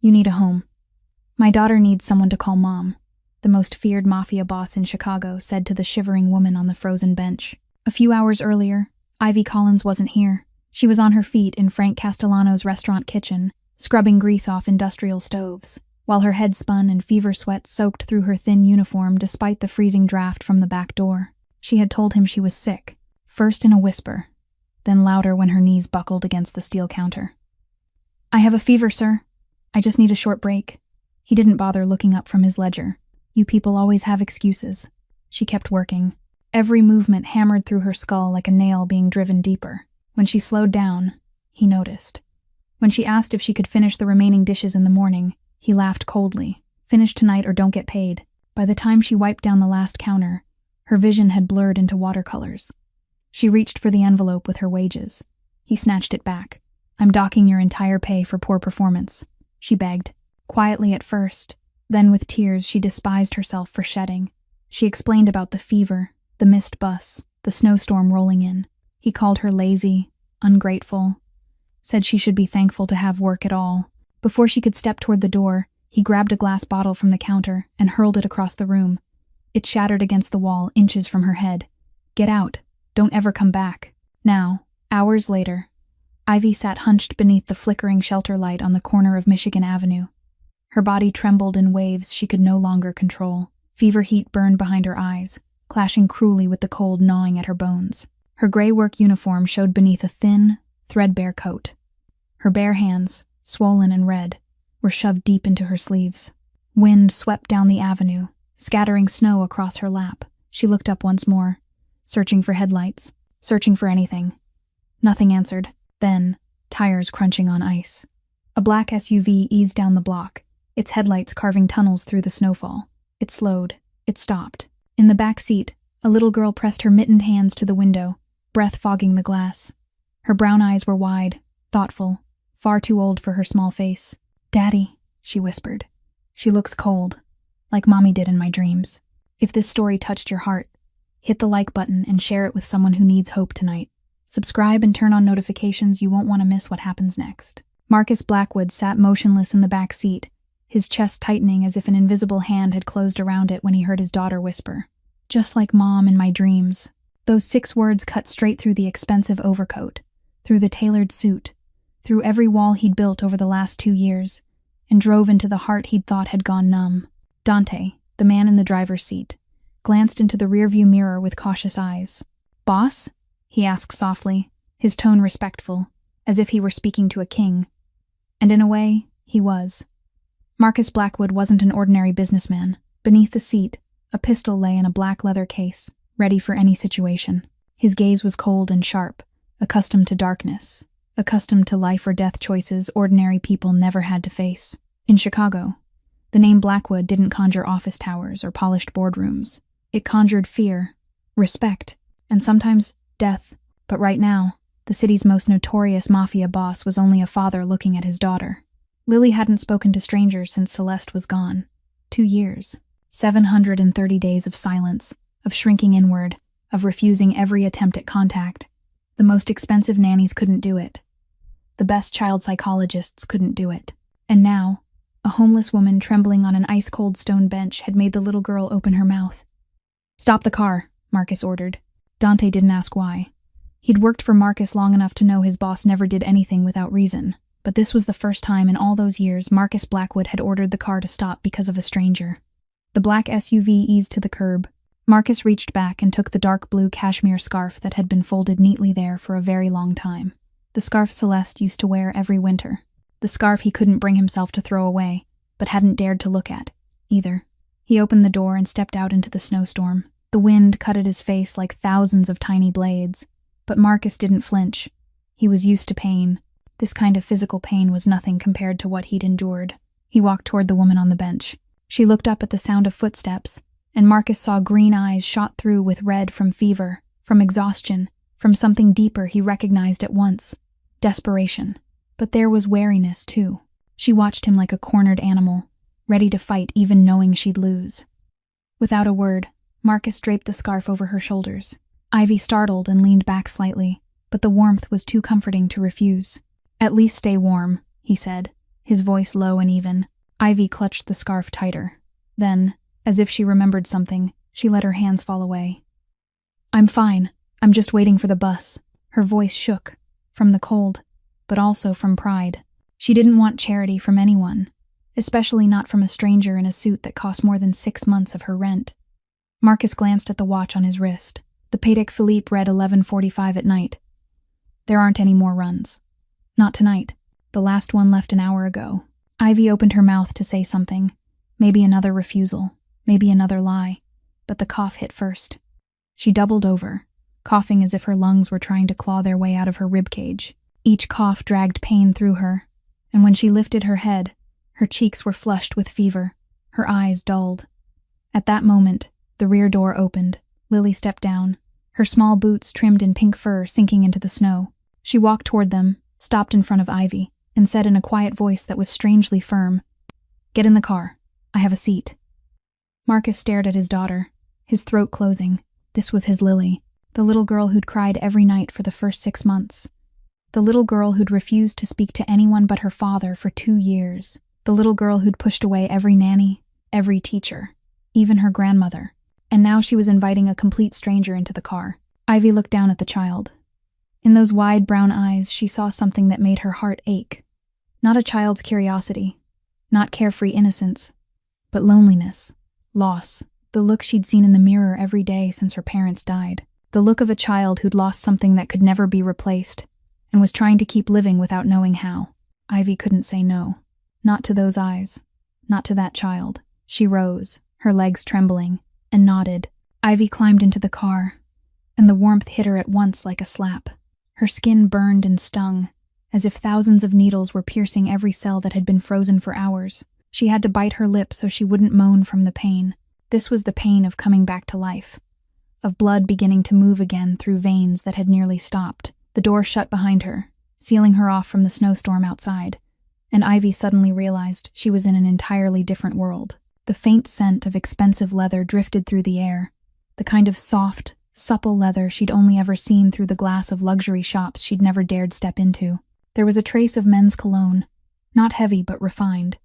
You need a home. My daughter needs someone to call Mom, the most feared Mafia boss in Chicago said to the shivering woman on the frozen bench. A few hours earlier, Ivy Collins wasn't here. She was on her feet in Frank Castellano's restaurant kitchen, scrubbing grease off industrial stoves, while her head spun and fever sweat soaked through her thin uniform despite the freezing draft from the back door. She had told him she was sick, first in a whisper, then louder when her knees buckled against the steel counter. I have a fever, sir. I just need a short break. He didn't bother looking up from his ledger. You people always have excuses. She kept working. Every movement hammered through her skull like a nail being driven deeper. When she slowed down, he noticed. When she asked if she could finish the remaining dishes in the morning, he laughed coldly. Finish tonight or don't get paid. By the time she wiped down the last counter, her vision had blurred into watercolors. She reached for the envelope with her wages. He snatched it back. I'm docking your entire pay for poor performance, she begged. Quietly at first, then with tears she despised herself for shedding. She explained about the fever, the missed bus, the snowstorm rolling in. He called her lazy, ungrateful, said she should be thankful to have work at all. Before she could step toward the door, he grabbed a glass bottle from the counter and hurled it across the room. It shattered against the wall inches from her head. Get out. Don't ever come back. Now, hours later, Ivy sat hunched beneath the flickering shelter light on the corner of Michigan Avenue. Her body trembled in waves she could no longer control. Fever heat burned behind her eyes, clashing cruelly with the cold gnawing at her bones. Her gray work uniform showed beneath a thin, threadbare coat. Her bare hands, swollen and red, were shoved deep into her sleeves. Wind swept down the avenue, scattering snow across her lap. She looked up once more, searching for headlights, searching for anything. Nothing answered. Then, tires crunching on ice. A black SUV eased down the block, its headlights carving tunnels through the snowfall. It slowed. It stopped. In the back seat, a little girl pressed her mittened hands to the window, breath fogging the glass. Her brown eyes were wide, thoughtful, far too old for her small face. Daddy, she whispered. She looks cold, like Mommy did in my dreams. If this story touched your heart, hit the like button and share it with someone who needs hope tonight. Subscribe and turn on notifications. You won't want to miss what happens next. Marcus Blackwood sat motionless in the back seat, his chest tightening as if an invisible hand had closed around it when he heard his daughter whisper, "Just like Mom in my dreams." Those 6 words cut straight through the expensive overcoat, through the tailored suit, through every wall he'd built over the last 2 years, and drove into the heart he'd thought had gone numb. Dante, the man in the driver's seat, glanced into the rearview mirror with cautious eyes. "Boss?" he asked softly, his tone respectful, as if he were speaking to a king. And in a way, he was. Marcus Blackwood wasn't an ordinary businessman. Beneath the seat, a pistol lay in a black leather case, ready for any situation. His gaze was cold and sharp, accustomed to darkness, accustomed to life or death choices ordinary people never had to face. In Chicago, the name Blackwood didn't conjure office towers or polished boardrooms. It conjured fear, respect, and sometimes death. But right now, the city's most notorious mafia boss was only a father looking at his daughter. Lily hadn't spoken to strangers since Celeste was gone. 2 years. 730 days of silence, of shrinking inward, of refusing every attempt at contact. The most expensive nannies couldn't do it. The best child psychologists couldn't do it. And now, a homeless woman trembling on an ice-cold stone bench had made the little girl open her mouth. "Stop the car," Marcus ordered. Dante didn't ask why. He'd worked for Marcus long enough to know his boss never did anything without reason, but this was the first time in all those years Marcus Blackwood had ordered the car to stop because of a stranger. The black SUV eased to the curb. Marcus reached back and took the dark blue cashmere scarf that had been folded neatly there for a very long time. The scarf Celeste used to wear every winter. The scarf he couldn't bring himself to throw away, but hadn't dared to look at, either. He opened the door and stepped out into the snowstorm. The wind cut at his face like thousands of tiny blades. But Marcus didn't flinch. He was used to pain. This kind of physical pain was nothing compared to what he'd endured. He walked toward the woman on the bench. She looked up at the sound of footsteps, and Marcus saw green eyes shot through with red from fever, from exhaustion, from something deeper he recognized at once. Desperation. But there was wariness, too. She watched him like a cornered animal, ready to fight even knowing she'd lose. Without a word, Marcus draped the scarf over her shoulders. Ivy startled and leaned back slightly, but the warmth was too comforting to refuse. "At least stay warm," he said, his voice low and even. Ivy clutched the scarf tighter. Then, as if she remembered something, she let her hands fall away. "I'm fine. I'm just waiting for the bus." Her voice shook, from the cold, but also from pride. She didn't want charity from anyone, especially not from a stranger in a suit that cost more than 6 months of her rent. Marcus glanced at the watch on his wrist. The Patek Philippe read 11:45 at night. "There aren't any more runs. Not tonight. The last one left an hour ago." Ivy opened her mouth to say something. Maybe another refusal. Maybe another lie. But the cough hit first. She doubled over, coughing as if her lungs were trying to claw their way out of her ribcage. Each cough dragged pain through her, and when she lifted her head, her cheeks were flushed with fever, her eyes dulled. At that moment, the rear door opened. Lily stepped down, her small boots trimmed in pink fur sinking into the snow. She walked toward them, stopped in front of Ivy, and said in a quiet voice that was strangely firm, "Get in the car. I have a seat." Marcus stared at his daughter, his throat closing. This was his Lily, the little girl who'd cried every night for the first 6 months. The little girl who'd refused to speak to anyone but her father for 2 years. The little girl who'd pushed away every nanny, every teacher, even her grandmother. And now she was inviting a complete stranger into the car. Ivy looked down at the child. In those wide brown eyes, she saw something that made her heart ache. Not a child's curiosity, not carefree innocence, but loneliness, loss, the look she'd seen in the mirror every day since her parents died. The look of a child who'd lost something that could never be replaced, and was trying to keep living without knowing how. Ivy couldn't say no. Not to those eyes. Not to that child. She rose, her legs trembling, and nodded. Ivy climbed into the car, and the warmth hit her at once like a slap. Her skin burned and stung, as if thousands of needles were piercing every cell that had been frozen for hours. She had to bite her lip so she wouldn't moan from the pain. This was the pain of coming back to life, of blood beginning to move again through veins that had nearly stopped. The door shut behind her, sealing her off from the snowstorm outside, and Ivy suddenly realized she was in an entirely different world. The faint scent of expensive leather drifted through the air, the kind of soft, supple leather she'd only ever seen through the glass of luxury shops she'd never dared step into. There was a trace of men's cologne, not heavy but refined,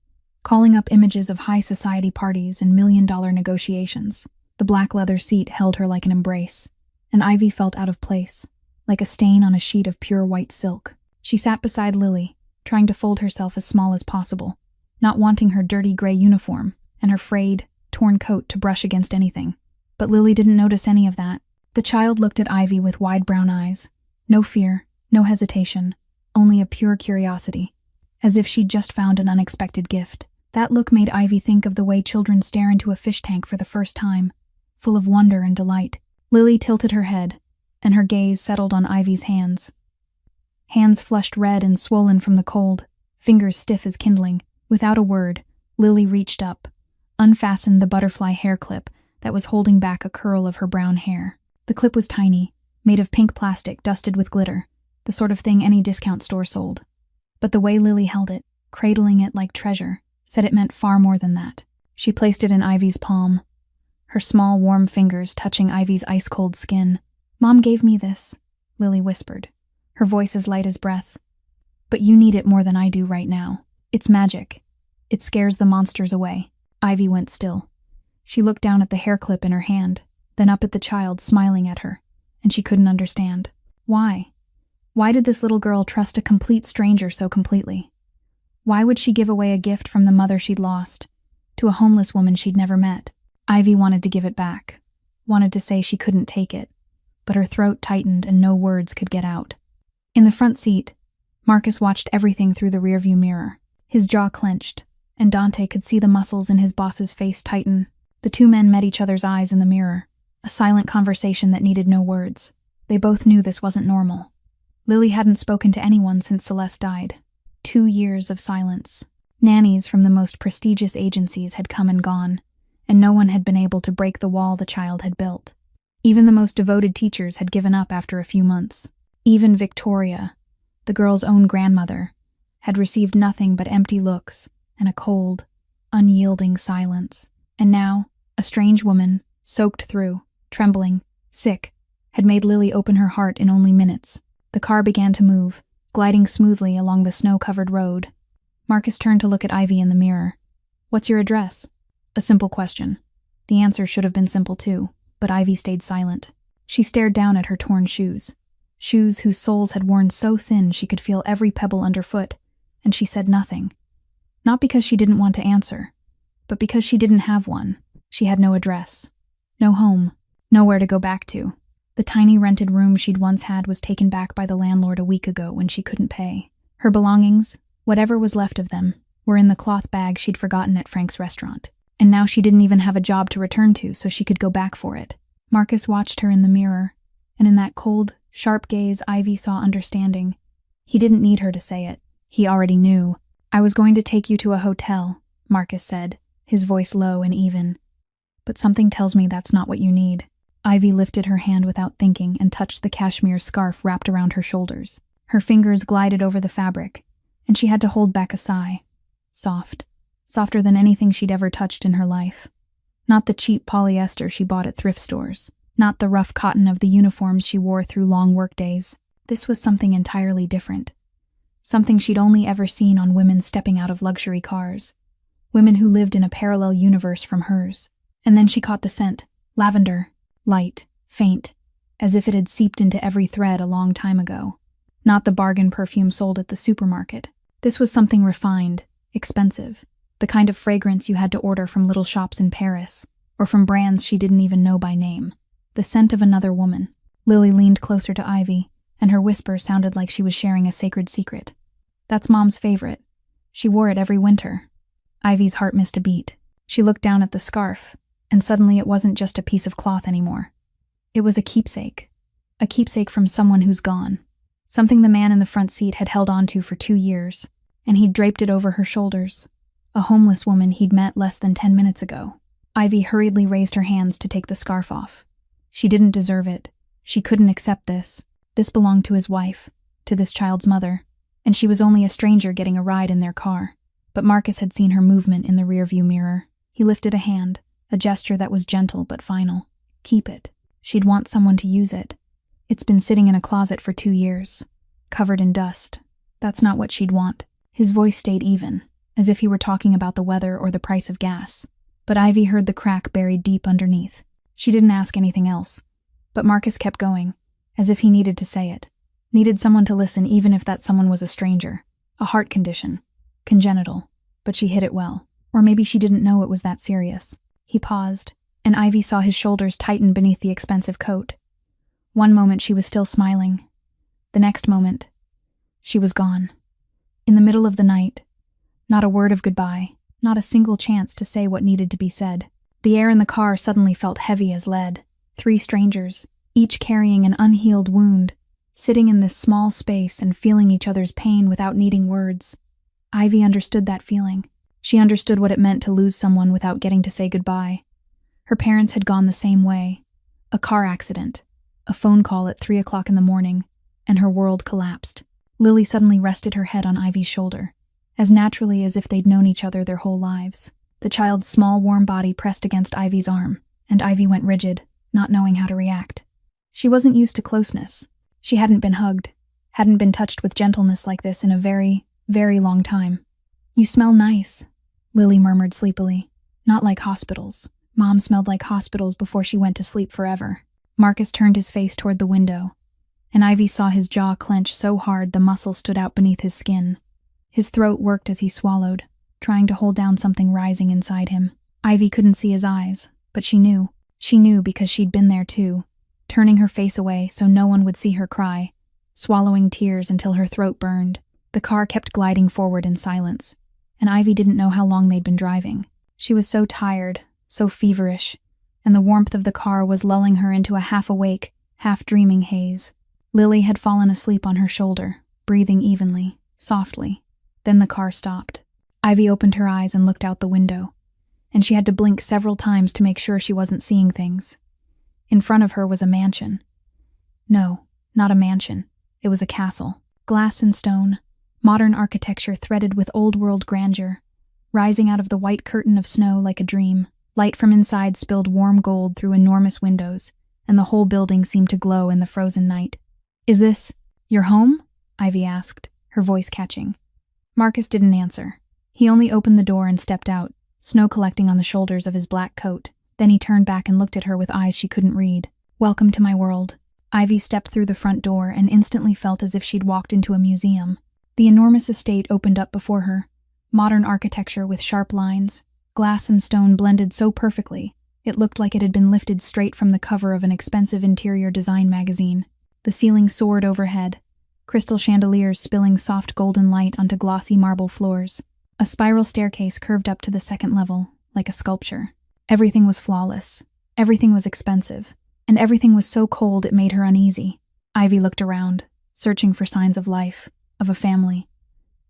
calling up images of high society parties and million-dollar negotiations. The black leather seat held her like an embrace, and Ivy felt out of place, like a stain on a sheet of pure white silk. She sat beside Lily, trying to fold herself as small as possible, not wanting her dirty gray uniform and her frayed, torn coat to brush against anything. But Lily didn't notice any of that. The child looked at Ivy with wide brown eyes. No fear, no hesitation, only a pure curiosity, as if she'd just found an unexpected gift. That look made Ivy think of the way children stare into a fish tank for the first time, full of wonder and delight. Lily tilted her head, and her gaze settled on Ivy's hands. Hands flushed red and swollen from the cold, fingers stiff as kindling. Without a word, Lily reached up, unfastened the butterfly hair clip that was holding back a curl of her brown hair. The clip was tiny, made of pink plastic dusted with glitter, the sort of thing any discount store sold. But the way Lily held it, cradling it like treasure, said it meant far more than that. She placed it in Ivy's palm, her small, warm fingers touching Ivy's ice-cold skin. "Mom gave me this," Lily whispered, her voice as light as breath. "But you need it more than I do right now. It's magic. It scares the monsters away." Ivy went still. She looked down at the hair clip in her hand, then up at the child smiling at her, and she couldn't understand. Why? Why did this little girl trust a complete stranger so completely? Why would she give away a gift from the mother she'd lost to a homeless woman she'd never met? Ivy wanted to give it back, wanted to say she couldn't take it, but her throat tightened and no words could get out. In the front seat, Marcus watched everything through the rearview mirror. His jaw clenched, and Dante could see the muscles in his boss's face tighten. The two men met each other's eyes in the mirror, a silent conversation that needed no words. They both knew this wasn't normal. Lily hadn't spoken to anyone since Celeste died. 2 years of silence. Nannies from the most prestigious agencies had come and gone, and no one had been able to break the wall the child had built. Even the most devoted teachers had given up after a few months. Even Victoria, the girl's own grandmother, had received nothing but empty looks and a cold, unyielding silence. And now, a strange woman, soaked through, trembling, sick, had made Lily open her heart in only minutes. The car began to move, gliding smoothly along the snow-covered road. Marcus turned to look at Ivy in the mirror. "What's your address?" A simple question. The answer should have been simple too, but Ivy stayed silent. She stared down at her torn shoes. Shoes whose soles had worn so thin she could feel every pebble underfoot, and she said nothing. Not because she didn't want to answer, but because she didn't have one. She had no address, no home, nowhere to go back to. The tiny rented room she'd once had was taken back by the landlord a week ago when she couldn't pay. Her belongings, whatever was left of them, were in the cloth bag she'd forgotten at Frank's restaurant. And now she didn't even have a job to return to so she could go back for it. Marcus watched her in the mirror, and in that cold, sharp gaze Ivy saw understanding. He didn't need her to say it. He already knew. "I was going to take you to a hotel," Marcus said, his voice low and even. "But something tells me that's not what you need." Ivy lifted her hand without thinking and touched the cashmere scarf wrapped around her shoulders. Her fingers glided over the fabric, and she had to hold back a sigh. Soft. Softer than anything she'd ever touched in her life. Not the cheap polyester she bought at thrift stores. Not the rough cotton of the uniforms she wore through long workdays. This was something entirely different. Something she'd only ever seen on women stepping out of luxury cars. Women who lived in a parallel universe from hers. And then she caught the scent. Lavender. Light. Faint. As if it had seeped into every thread a long time ago. Not the bargain perfume sold at the supermarket. This was something refined. Expensive. The kind of fragrance you had to order from little shops in Paris, or from brands she didn't even know by name. The scent of another woman. Lily leaned closer to Ivy, and her whisper sounded like she was sharing a sacred secret. "That's Mom's favorite. She wore it every winter." Ivy's heart missed a beat. She looked down at the scarf, and suddenly it wasn't just a piece of cloth anymore. It was a keepsake. A keepsake from someone who's gone. Something the man in the front seat had held on to for 2 years, and he'd draped it over her shoulders. A homeless woman he'd met less than 10 minutes ago. Ivy hurriedly raised her hands to take the scarf off. She didn't deserve it. She couldn't accept this. This belonged to his wife, to this child's mother, and she was only a stranger getting a ride in their car. But Marcus had seen her movement in the rearview mirror. He lifted a hand, a gesture that was gentle but final. "Keep it. She'd want someone to use it. It's been sitting in a closet for 2 years, covered in dust. That's not what she'd want." His voice stayed even, as if he were talking about the weather or the price of gas. But Ivy heard the crack buried deep underneath. She didn't ask anything else. But Marcus kept going, as if he needed to say it. Needed someone to listen even if that someone was a stranger. A heart condition. Congenital. But she hid it well. Or maybe she didn't know it was that serious. He paused, and Ivy saw his shoulders tighten beneath the expensive coat. One moment she was still smiling. The next moment, she was gone. In the middle of the night. Not a word of goodbye, not a single chance to say what needed to be said. The air in the car suddenly felt heavy as lead. 3 strangers, each carrying an unhealed wound, sitting in this small space and feeling each other's pain without needing words. Ivy understood that feeling. She understood what it meant to lose someone without getting to say goodbye. Her parents had gone the same way. A car accident, a phone call at 3 o'clock in the morning, and her world collapsed. Lily suddenly rested her head on Ivy's shoulder, as naturally as if they'd known each other their whole lives. The child's small, warm body pressed against Ivy's arm, and Ivy went rigid, not knowing how to react. She wasn't used to closeness. She hadn't been hugged, hadn't been touched with gentleness like this in a very, very long time. "You smell nice," Lily murmured sleepily. "Not like hospitals. Mom smelled like hospitals before she went to sleep forever." Marcus turned his face toward the window, and Ivy saw his jaw clench so hard the muscle stood out beneath his skin. His throat worked as he swallowed, trying to hold down something rising inside him. Ivy couldn't see his eyes, but she knew. She knew because she'd been there too, turning her face away so no one would see her cry, swallowing tears until her throat burned. The car kept gliding forward in silence, and Ivy didn't know how long they'd been driving. She was so tired, so feverish, and the warmth of the car was lulling her into a half-awake, half-dreaming haze. Lily had fallen asleep on her shoulder, breathing evenly, softly. Then the car stopped. Ivy opened her eyes and looked out the window, and she had to blink several times to make sure she wasn't seeing things. In front of her was a mansion. No, not a mansion. It was a castle. Glass and stone, modern architecture threaded with old-world grandeur, rising out of the white curtain of snow like a dream. Light from inside spilled warm gold through enormous windows, and the whole building seemed to glow in the frozen night. "Is this your home?" Ivy asked, her voice catching. Marcus didn't answer. He only opened the door and stepped out, snow collecting on the shoulders of his black coat. Then he turned back and looked at her with eyes she couldn't read. "Welcome to my world." Ivy stepped through the front door and instantly felt as if she'd walked into a museum. The enormous estate opened up before her. Modern architecture with sharp lines, glass and stone blended so perfectly, it looked like it had been lifted straight from the cover of an expensive interior design magazine. The ceiling soared overhead, crystal chandeliers spilling soft golden light onto glossy marble floors. A spiral staircase curved up to the second level, like a sculpture. Everything was flawless. Everything was expensive. And everything was so cold it made her uneasy. Ivy looked around, searching for signs of life, of a family.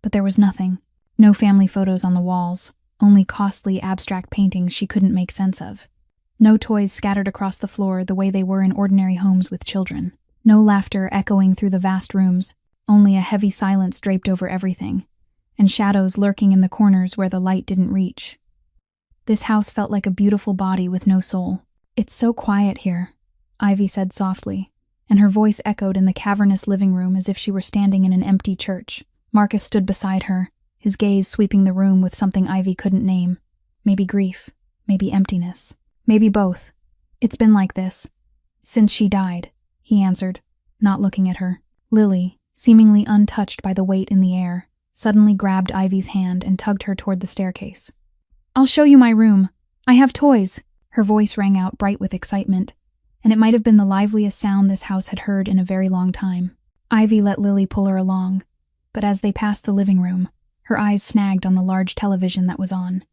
But there was nothing. No family photos on the walls, only costly abstract paintings she couldn't make sense of. No toys scattered across the floor the way they were in ordinary homes with children. No laughter echoing through the vast rooms, only a heavy silence draped over everything, and shadows lurking in the corners where the light didn't reach. This house felt like a beautiful body with no soul. "It's so quiet here," Ivy said softly, and her voice echoed in the cavernous living room as if she were standing in an empty church. Marcus stood beside her, his gaze sweeping the room with something Ivy couldn't name. Maybe grief, maybe emptiness, maybe both. "It's been like this since she died," he answered, not looking at her. Lily, seemingly untouched by the weight in the air, suddenly grabbed Ivy's hand and tugged her toward the staircase. "I'll show you my room. I have toys." Her voice rang out bright with excitement, and it might have been the liveliest sound this house had heard in a very long time. Ivy let Lily pull her along, but as they passed the living room, her eyes snagged on the large television that was on.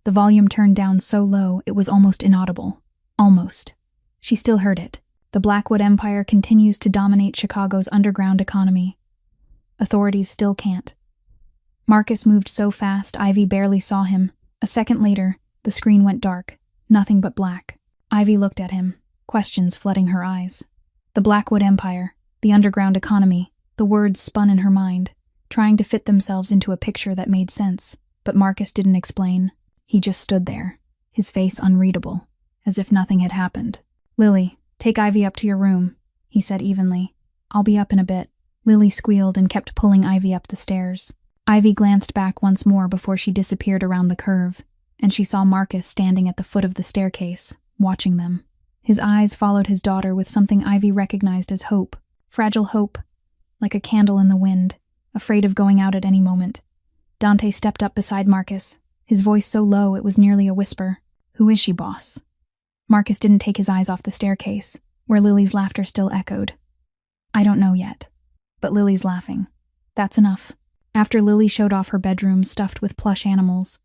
The volume turned down so low it was almost inaudible. Almost. She still heard it. "The Blackwood Empire continues to dominate Chicago's underground economy. Authorities still can't." Marcus moved so fast Ivy barely saw him. A second later, the screen went dark. Nothing but black. Ivy looked at him, questions flooding her eyes. The Blackwood Empire, the underground economy, the words spun in her mind, trying to fit themselves into a picture that made sense, but Marcus didn't explain. He just stood there, his face unreadable, as if nothing had happened. "Lily, take Ivy up to your room," he said evenly. "I'll be up in a bit." Lily squealed and kept pulling Ivy up the stairs. Ivy glanced back once more before she disappeared around the curve, and she saw Marcus standing at the foot of the staircase, watching them. His eyes followed his daughter with something Ivy recognized as hope, fragile hope, like a candle in the wind, afraid of going out at any moment. Dante stepped up beside Marcus, his voice so low it was nearly a whisper. "Who is she, boss?" Marcus didn't take his eyes off the staircase, where Lily's laughter still echoed. "I don't know yet, but Lily's laughing. That's enough." After Lily showed off her bedroom stuffed with plush animals,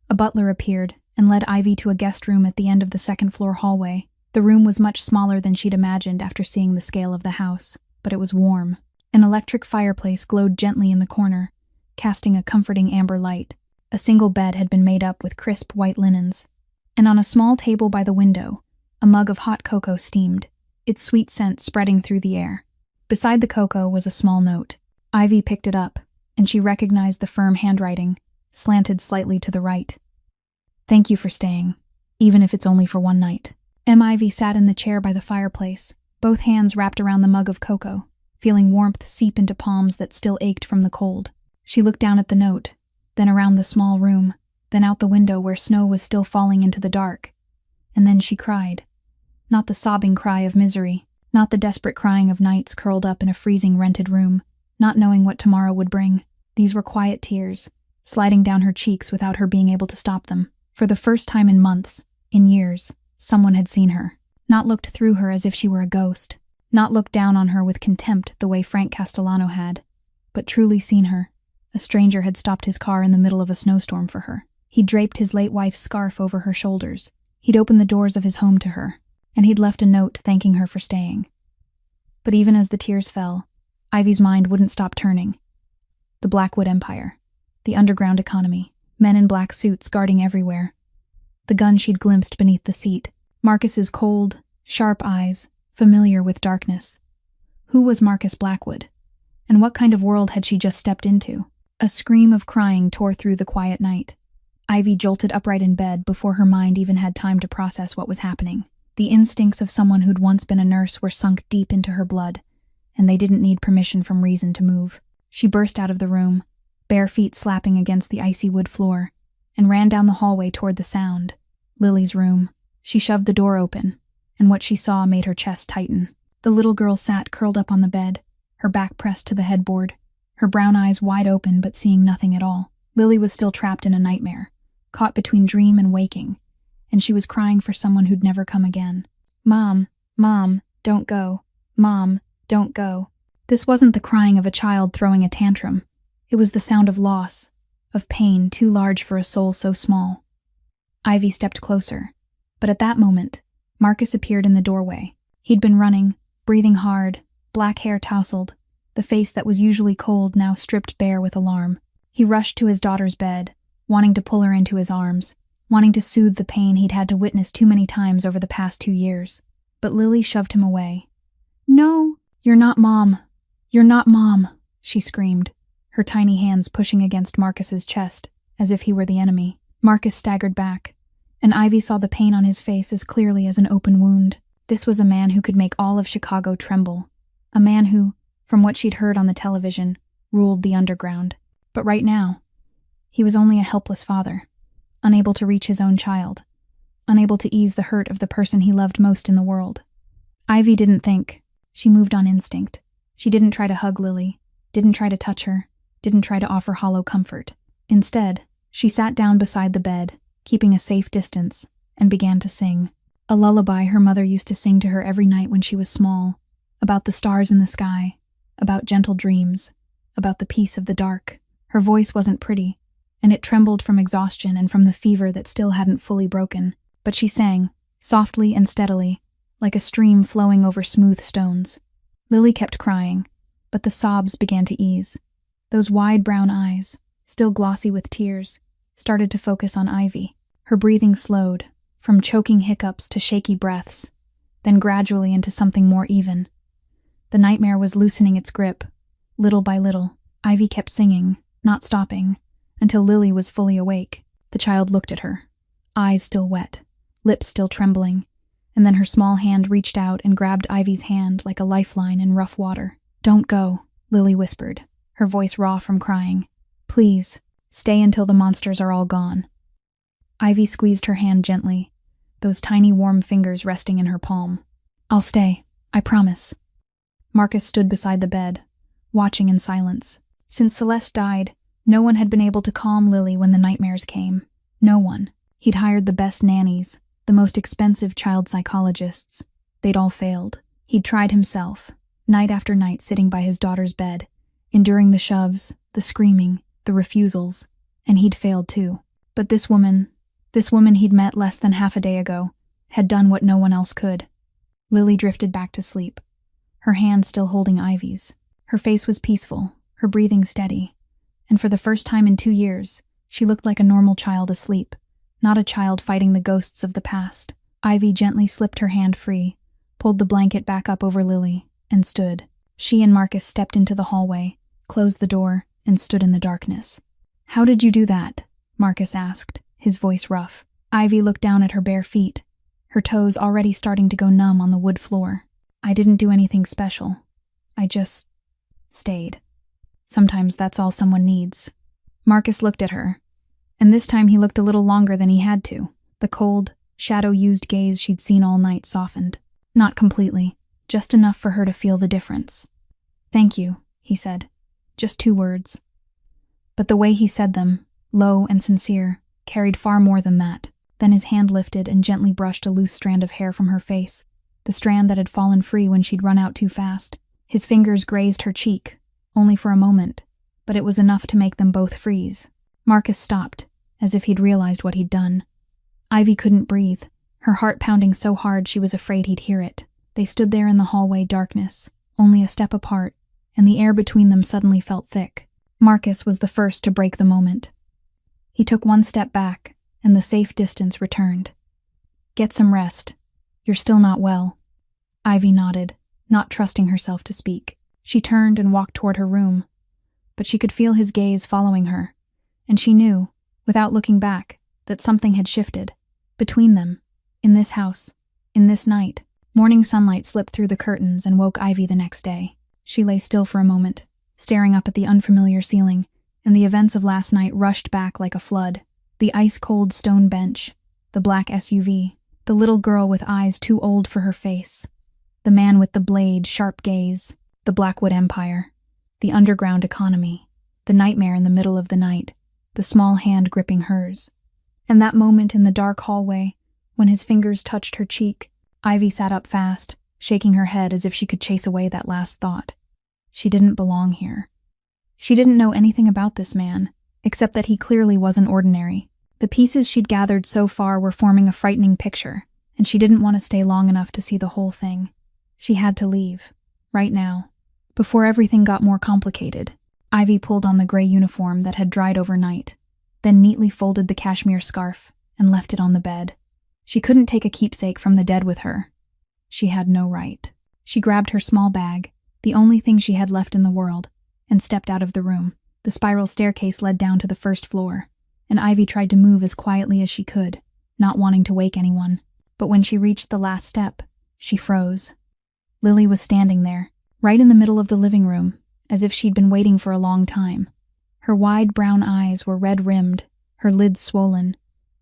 a butler appeared and led Ivy to a guest room at the end of the second-floor hallway. The room was much smaller than she'd imagined after seeing the scale of the house, but it was warm. An electric fireplace glowed gently in the corner, casting a comforting amber light. A single bed had been made up with crisp white linens, and on a small table by the window, a mug of hot cocoa steamed, its sweet scent spreading through the air. Beside the cocoa was a small note. Ivy picked it up, and she recognized the firm handwriting, slanted slightly to the right. "Thank you for staying, even if it's only for one night." Ivy sat in the chair by the fireplace, both hands wrapped around the mug of cocoa, feeling warmth seep into palms that still ached from the cold. She looked down at the note, then around the small room, then out the window where snow was still falling into the dark. And then she cried. Not the sobbing cry of misery, not the desperate crying of nights curled up in a freezing rented room, not knowing what tomorrow would bring. These were quiet tears, sliding down her cheeks without her being able to stop them. For the first time in months, in years, someone had seen her, not looked through her as if she were a ghost, not looked down on her with contempt the way Frank Castellano had, but truly seen her. A stranger had stopped his car in the middle of a snowstorm for her. He'd draped his late wife's scarf over her shoulders. He'd opened the doors of his home to her, and he'd left a note thanking her for staying. But even as the tears fell, Ivy's mind wouldn't stop turning. The Blackwood Empire, the underground economy, men in black suits guarding everywhere. The gun she'd glimpsed beneath the seat, Marcus's cold, sharp eyes, familiar with darkness. Who was Marcus Blackwood? And what kind of world had she just stepped into? A scream of crying tore through the quiet night. Ivy jolted upright in bed before her mind even had time to process what was happening. The instincts of someone who'd once been a nurse were sunk deep into her blood, and they didn't need permission from reason to move. She burst out of the room, bare feet slapping against the icy wood floor, and ran down the hallway toward the sound. Lily's room. She shoved the door open, and what she saw made her chest tighten. The little girl sat curled up on the bed, her back pressed to the headboard, her brown eyes wide open but seeing nothing at all. Lily was still trapped in a nightmare, caught between dream and waking, and she was crying for someone who'd never come again. "Mom, Mom, don't go. Mom, don't go." This wasn't the crying of a child throwing a tantrum. It was the sound of loss, of pain too large for a soul so small. Ivy stepped closer, but at that moment, Marcus appeared in the doorway. He'd been running, breathing hard, black hair tousled, the face that was usually cold now stripped bare with alarm. He rushed to his daughter's bed, wanting to pull her into his arms, wanting to soothe the pain he'd had to witness too many times over the past 2 years. But Lily shoved him away. "No, you're not Mom. You're not Mom," she screamed, her tiny hands pushing against Marcus's chest, as if he were the enemy. Marcus staggered back, and Ivy saw the pain on his face as clearly as an open wound. This was a man who could make all of Chicago tremble, a man who, from what she'd heard on the television, ruled the underground. But right now, he was only a helpless father, unable to reach his own child, unable to ease the hurt of the person he loved most in the world. Ivy didn't think. She moved on instinct. She didn't try to hug Lily, didn't try to touch her, didn't try to offer hollow comfort. Instead, she sat down beside the bed, keeping a safe distance, and began to sing. A lullaby her mother used to sing to her every night when she was small, about the stars in the sky, about gentle dreams, about the peace of the dark. Her voice wasn't pretty, and it trembled from exhaustion and from the fever that still hadn't fully broken. But she sang, softly and steadily, like a stream flowing over smooth stones. Lily kept crying, but the sobs began to ease. Those wide brown eyes, still glossy with tears, started to focus on Ivy. Her breathing slowed, from choking hiccups to shaky breaths, then gradually into something more even. The nightmare was loosening its grip. Little by little, Ivy kept singing, not stopping, until Lily was fully awake. The child looked at her, eyes still wet, lips still trembling, and then her small hand reached out and grabbed Ivy's hand like a lifeline in rough water. "Don't go," Lily whispered, her voice raw from crying. "Please, stay until the monsters are all gone." Ivy squeezed her hand gently, those tiny warm fingers resting in her palm. "I'll stay, I promise." Marcus stood beside the bed, watching in silence. Since Celeste died, no one had been able to calm Lily when the nightmares came. No one. He'd hired the best nannies, the most expensive child psychologists. They'd all failed. He'd tried himself, night after night sitting by his daughter's bed, enduring the shoves, the screaming, the refusals, and he'd failed too. But this woman he'd met less than half a day ago, had done what no one else could. Lily drifted back to sleep, her hand still holding Ivy's. Her face was peaceful, her breathing steady, and for the first time in 2 years, she looked like a normal child asleep, not a child fighting the ghosts of the past. Ivy gently slipped her hand free, pulled the blanket back up over Lily, and stood. She and Marcus stepped into the hallway, closed the door, and stood in the darkness. "How did you do that?" Marcus asked, his voice rough. Ivy looked down at her bare feet, her toes already starting to go numb on the wood floor. "I didn't do anything special. I just stayed. Sometimes that's all someone needs." Marcus looked at her, and this time he looked a little longer than he had to. The cold, shadow-used gaze she'd seen all night softened. Not completely, just enough for her to feel the difference. "Thank you," he said. Just 2 words. But the way he said them, low and sincere, carried far more than that. Then his hand lifted and gently brushed a loose strand of hair from her face, the strand that had fallen free when she'd run out too fast. His fingers grazed her cheek, only for a moment, but it was enough to make them both freeze. Marcus stopped, as if he'd realized what he'd done. Ivy couldn't breathe, her heart pounding so hard she was afraid he'd hear it. They stood there in the hallway darkness, only a step apart, and the air between them suddenly felt thick. Marcus was the first to break the moment. He took 1 step back, and the safe distance returned. "Get some rest. You're still not well." Ivy nodded, not trusting herself to speak. She turned and walked toward her room, but she could feel his gaze following her, and she knew, without looking back, that something had shifted. Between them, in this house, in this night. Morning sunlight slipped through the curtains and woke Ivy the next day. She lay still for a moment, staring up at the unfamiliar ceiling, and the events of last night rushed back like a flood. The ice-cold stone bench, the black SUV, the little girl with eyes too old for her face, the man with the blade, sharp gaze, the Blackwood Empire, the underground economy, the nightmare in the middle of the night, the small hand gripping hers. And that moment in the dark hallway, when his fingers touched her cheek, Ivy sat up fast, shaking her head as if she could chase away that last thought. She didn't belong here. She didn't know anything about this man, except that he clearly wasn't ordinary. The pieces she'd gathered so far were forming a frightening picture, and she didn't want to stay long enough to see the whole thing. She had to leave, right now. Before everything got more complicated, Ivy pulled on the gray uniform that had dried overnight, then neatly folded the cashmere scarf and left it on the bed. She couldn't take a keepsake from the dead with her. She had no right. She grabbed her small bag, the only thing she had left in the world, and stepped out of the room. The spiral staircase led down to the first floor, and Ivy tried to move as quietly as she could, not wanting to wake anyone. But when she reached the last step, she froze. Lily was standing there, right in the middle of the living room, as if she'd been waiting for a long time. Her wide brown eyes were red-rimmed, her lids swollen,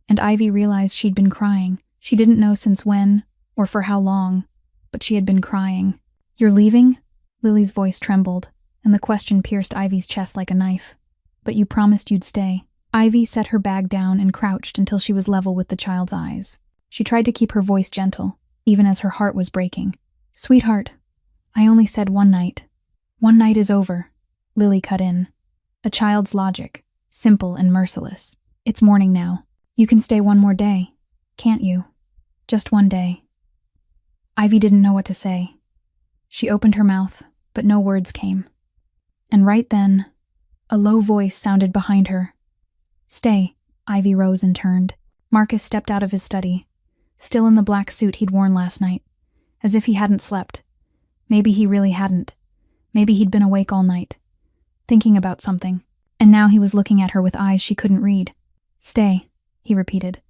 and Ivy realized she'd been crying. She didn't know since when, or for how long, but she had been crying. "You're leaving?" Lily's voice trembled, and the question pierced Ivy's chest like a knife. "But you promised you'd stay." Ivy set her bag down and crouched until she was level with the child's eyes. She tried to keep her voice gentle, even as her heart was breaking. "Sweetheart, I only said one night. One night is over," Lily cut in. A child's logic, simple and merciless. "It's morning now. You can stay one more day, can't you? Just one day." Ivy didn't know what to say. She opened her mouth, but no words came. And right then, a low voice sounded behind her. "Stay." Ivy rose and turned. Marcus stepped out of his study, still in the black suit he'd worn last night, as if he hadn't slept. Maybe he really hadn't. Maybe he'd been awake all night, thinking about something, and now he was looking at her with eyes she couldn't read. "Stay," he repeated.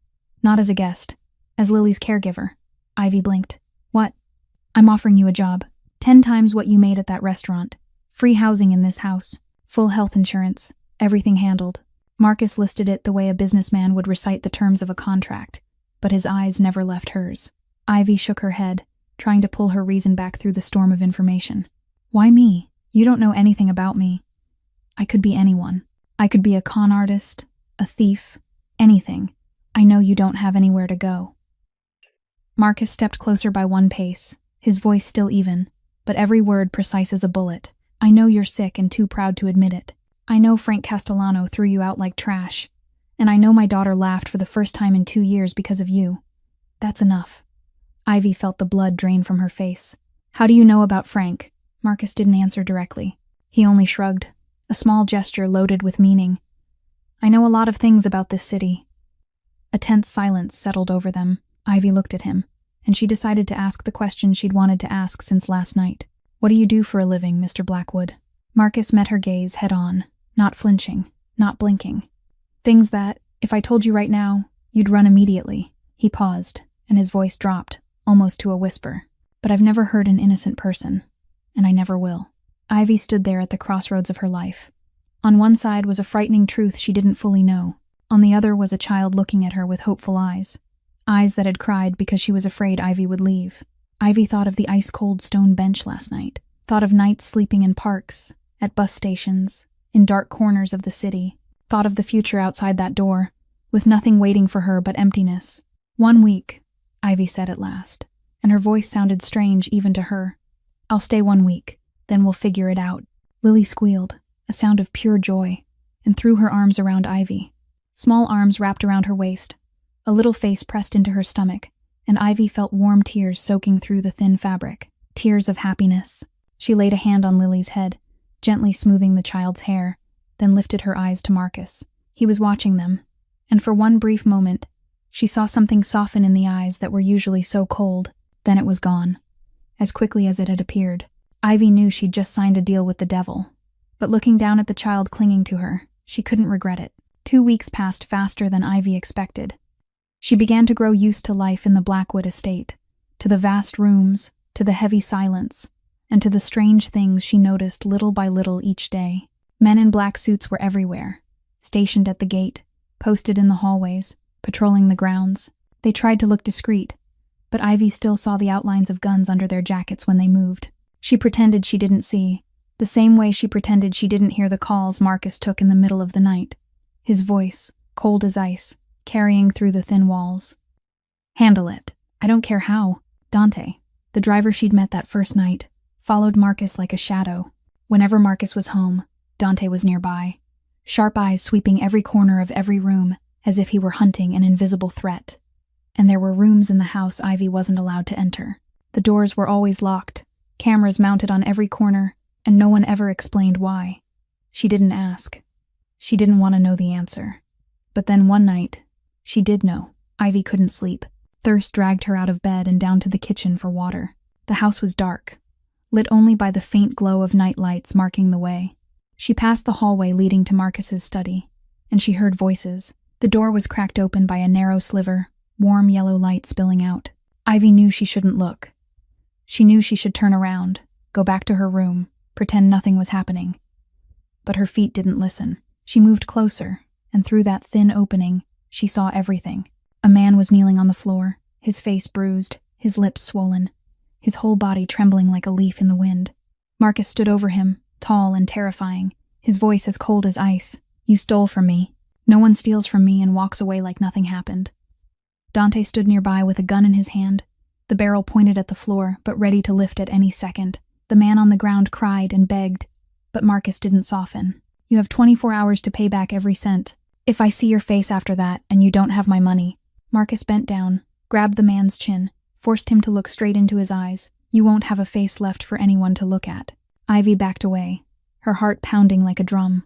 "Not as a guest, as Lily's caregiver." Ivy blinked. "What?" "I'm offering you a job. 10 times what you made at that restaurant. Free housing in this house. Full health insurance. Everything handled." Marcus listed it the way a businessman would recite the terms of a contract, but his eyes never left hers. Ivy shook her head, trying to pull her reason back through the storm of information. "Why me? You don't know anything about me. I could be anyone. I could be a con artist, a thief, anything. I know you don't have anywhere to go." Marcus stepped closer by one pace, his voice still even, but every word precise as a bullet. "I know you're sick and too proud to admit it. I know Frank Castellano threw you out like trash, and I know my daughter laughed for the first time in 2 years because of you. That's enough." Ivy felt the blood drain from her face. "How do you know about Frank?" Marcus didn't answer directly. He only shrugged, a small gesture loaded with meaning. "I know a lot of things about this city." A tense silence settled over them. Ivy looked at him, and she decided to ask the question she'd wanted to ask since last night. "What do you do for a living, Mr. Blackwood?" Marcus met her gaze head-on, not flinching, not blinking. "Things that, if I told you right now, you'd run immediately." He paused, and his voice dropped, almost to a whisper. "But I've never hurt an innocent person, and I never will." Ivy stood there at the crossroads of her life. On one side was a frightening truth she didn't fully know. On the other was a child looking at her with hopeful eyes. Eyes that had cried because she was afraid Ivy would leave. Ivy thought of the ice-cold stone bench last night, thought of nights sleeping in parks, at bus stations, in dark corners of the city, thought of the future outside that door, with nothing waiting for her but emptiness. "1 week," Ivy said at last, and her voice sounded strange even to her. "I'll stay 1 week, then we'll figure it out." Lily squealed, a sound of pure joy, and threw her arms around Ivy. Small arms wrapped around her waist, a little face pressed into her stomach, and Ivy felt warm tears soaking through the thin fabric. Tears of happiness. She laid a hand on Lily's head, gently smoothing the child's hair, then lifted her eyes to Marcus. He was watching them, and for one brief moment, she saw something soften in the eyes that were usually so cold. Then it was gone, as quickly as it had appeared. Ivy knew she'd just signed a deal with the devil, but looking down at the child clinging to her, she couldn't regret it. 2 weeks passed faster than Ivy expected. She began to grow used to life in the Blackwood estate, to the vast rooms, to the heavy silence, and to the strange things she noticed little by little each day. Men in black suits were everywhere, stationed at the gate, posted in the hallways, patrolling the grounds. They tried to look discreet, but Ivy still saw the outlines of guns under their jackets when they moved. She pretended she didn't see, the same way she pretended she didn't hear the calls Marcus took in the middle of the night. His voice, cold as ice, carrying through the thin walls. "Handle it. I don't care how." Dante, the driver she'd met that first night, followed Marcus like a shadow. Whenever Marcus was home, Dante was nearby, sharp eyes sweeping every corner of every room as if he were hunting an invisible threat. And there were rooms in the house Ivy wasn't allowed to enter. The doors were always locked, cameras mounted on every corner, and no one ever explained why. She didn't ask. She didn't want to know the answer. But then one night, she did know. Ivy couldn't sleep. Thirst dragged her out of bed and down to the kitchen for water. The house was dark, lit only by the faint glow of night lights marking the way. She passed the hallway leading to Marcus's study, and she heard voices. The door was cracked open by a narrow sliver, warm yellow light spilling out. Ivy knew she shouldn't look. She knew she should turn around, go back to her room, pretend nothing was happening. But her feet didn't listen. She moved closer, and through that thin opening, she saw everything. A man was kneeling on the floor, his face bruised, his lips swollen, his whole body trembling like a leaf in the wind. Marcus stood over him, tall and terrifying, his voice as cold as ice. "You stole from me. No one steals from me and walks away like nothing happened." Dante stood nearby with a gun in his hand, the barrel pointed at the floor, but ready to lift at any second. The man on the ground cried and begged, but Marcus didn't soften. "You have 24 hours to pay back every cent. If I see your face after that and you don't have my money." Marcus bent down, grabbed the man's chin, forced him to look straight into his eyes. "You won't have a face left for anyone to look at." Ivy backed away, her heart pounding like a drum.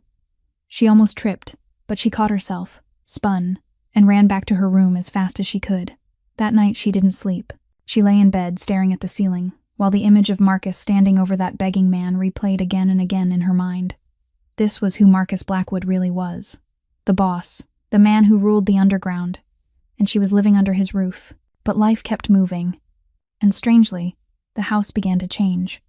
She almost tripped, but she caught herself, spun, and ran back to her room as fast as she could. That night she didn't sleep. She lay in bed staring at the ceiling, while the image of Marcus standing over that begging man replayed again and again in her mind. This was who Marcus Blackwood really was. The boss, the man who ruled the underground, and she was living under his roof. But life kept moving, and strangely, the house began to change.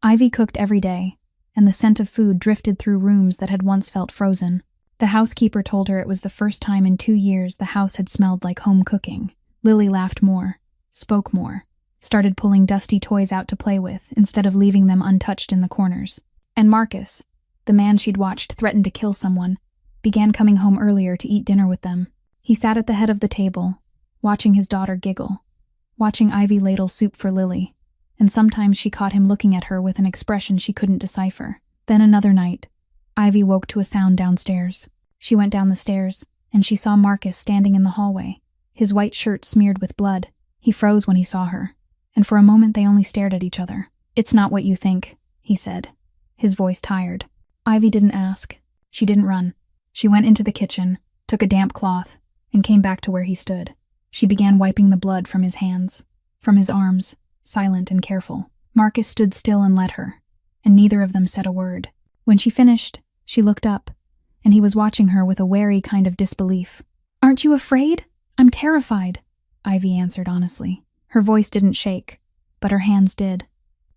Ivy cooked every day, and the scent of food drifted through rooms that had once felt frozen. The housekeeper told her it was the first time in 2 years the house had smelled like home cooking. Lily laughed more, spoke more, started pulling dusty toys out to play with instead of leaving them untouched in the corners. And Marcus, the man she'd watched threaten to kill someone, began coming home earlier to eat dinner with them. He sat at the head of the table, watching his daughter giggle, watching Ivy ladle soup for Lily, and sometimes she caught him looking at her with an expression she couldn't decipher. Then another night, Ivy woke to a sound downstairs. She went down the stairs, and she saw Marcus standing in the hallway, his white shirt smeared with blood. He froze when he saw her, and for a moment they only stared at each other. "It's not what you think," he said, his voice tired. Ivy didn't ask. She didn't run. She went into the kitchen, took a damp cloth, and came back to where he stood. She began wiping the blood from his hands, from his arms, silent and careful. Marcus stood still and let her, and neither of them said a word. When she finished, she looked up, and he was watching her with a wary kind of disbelief. "Aren't you afraid?" "I'm terrified," Ivy answered honestly. Her voice didn't shake, but her hands did.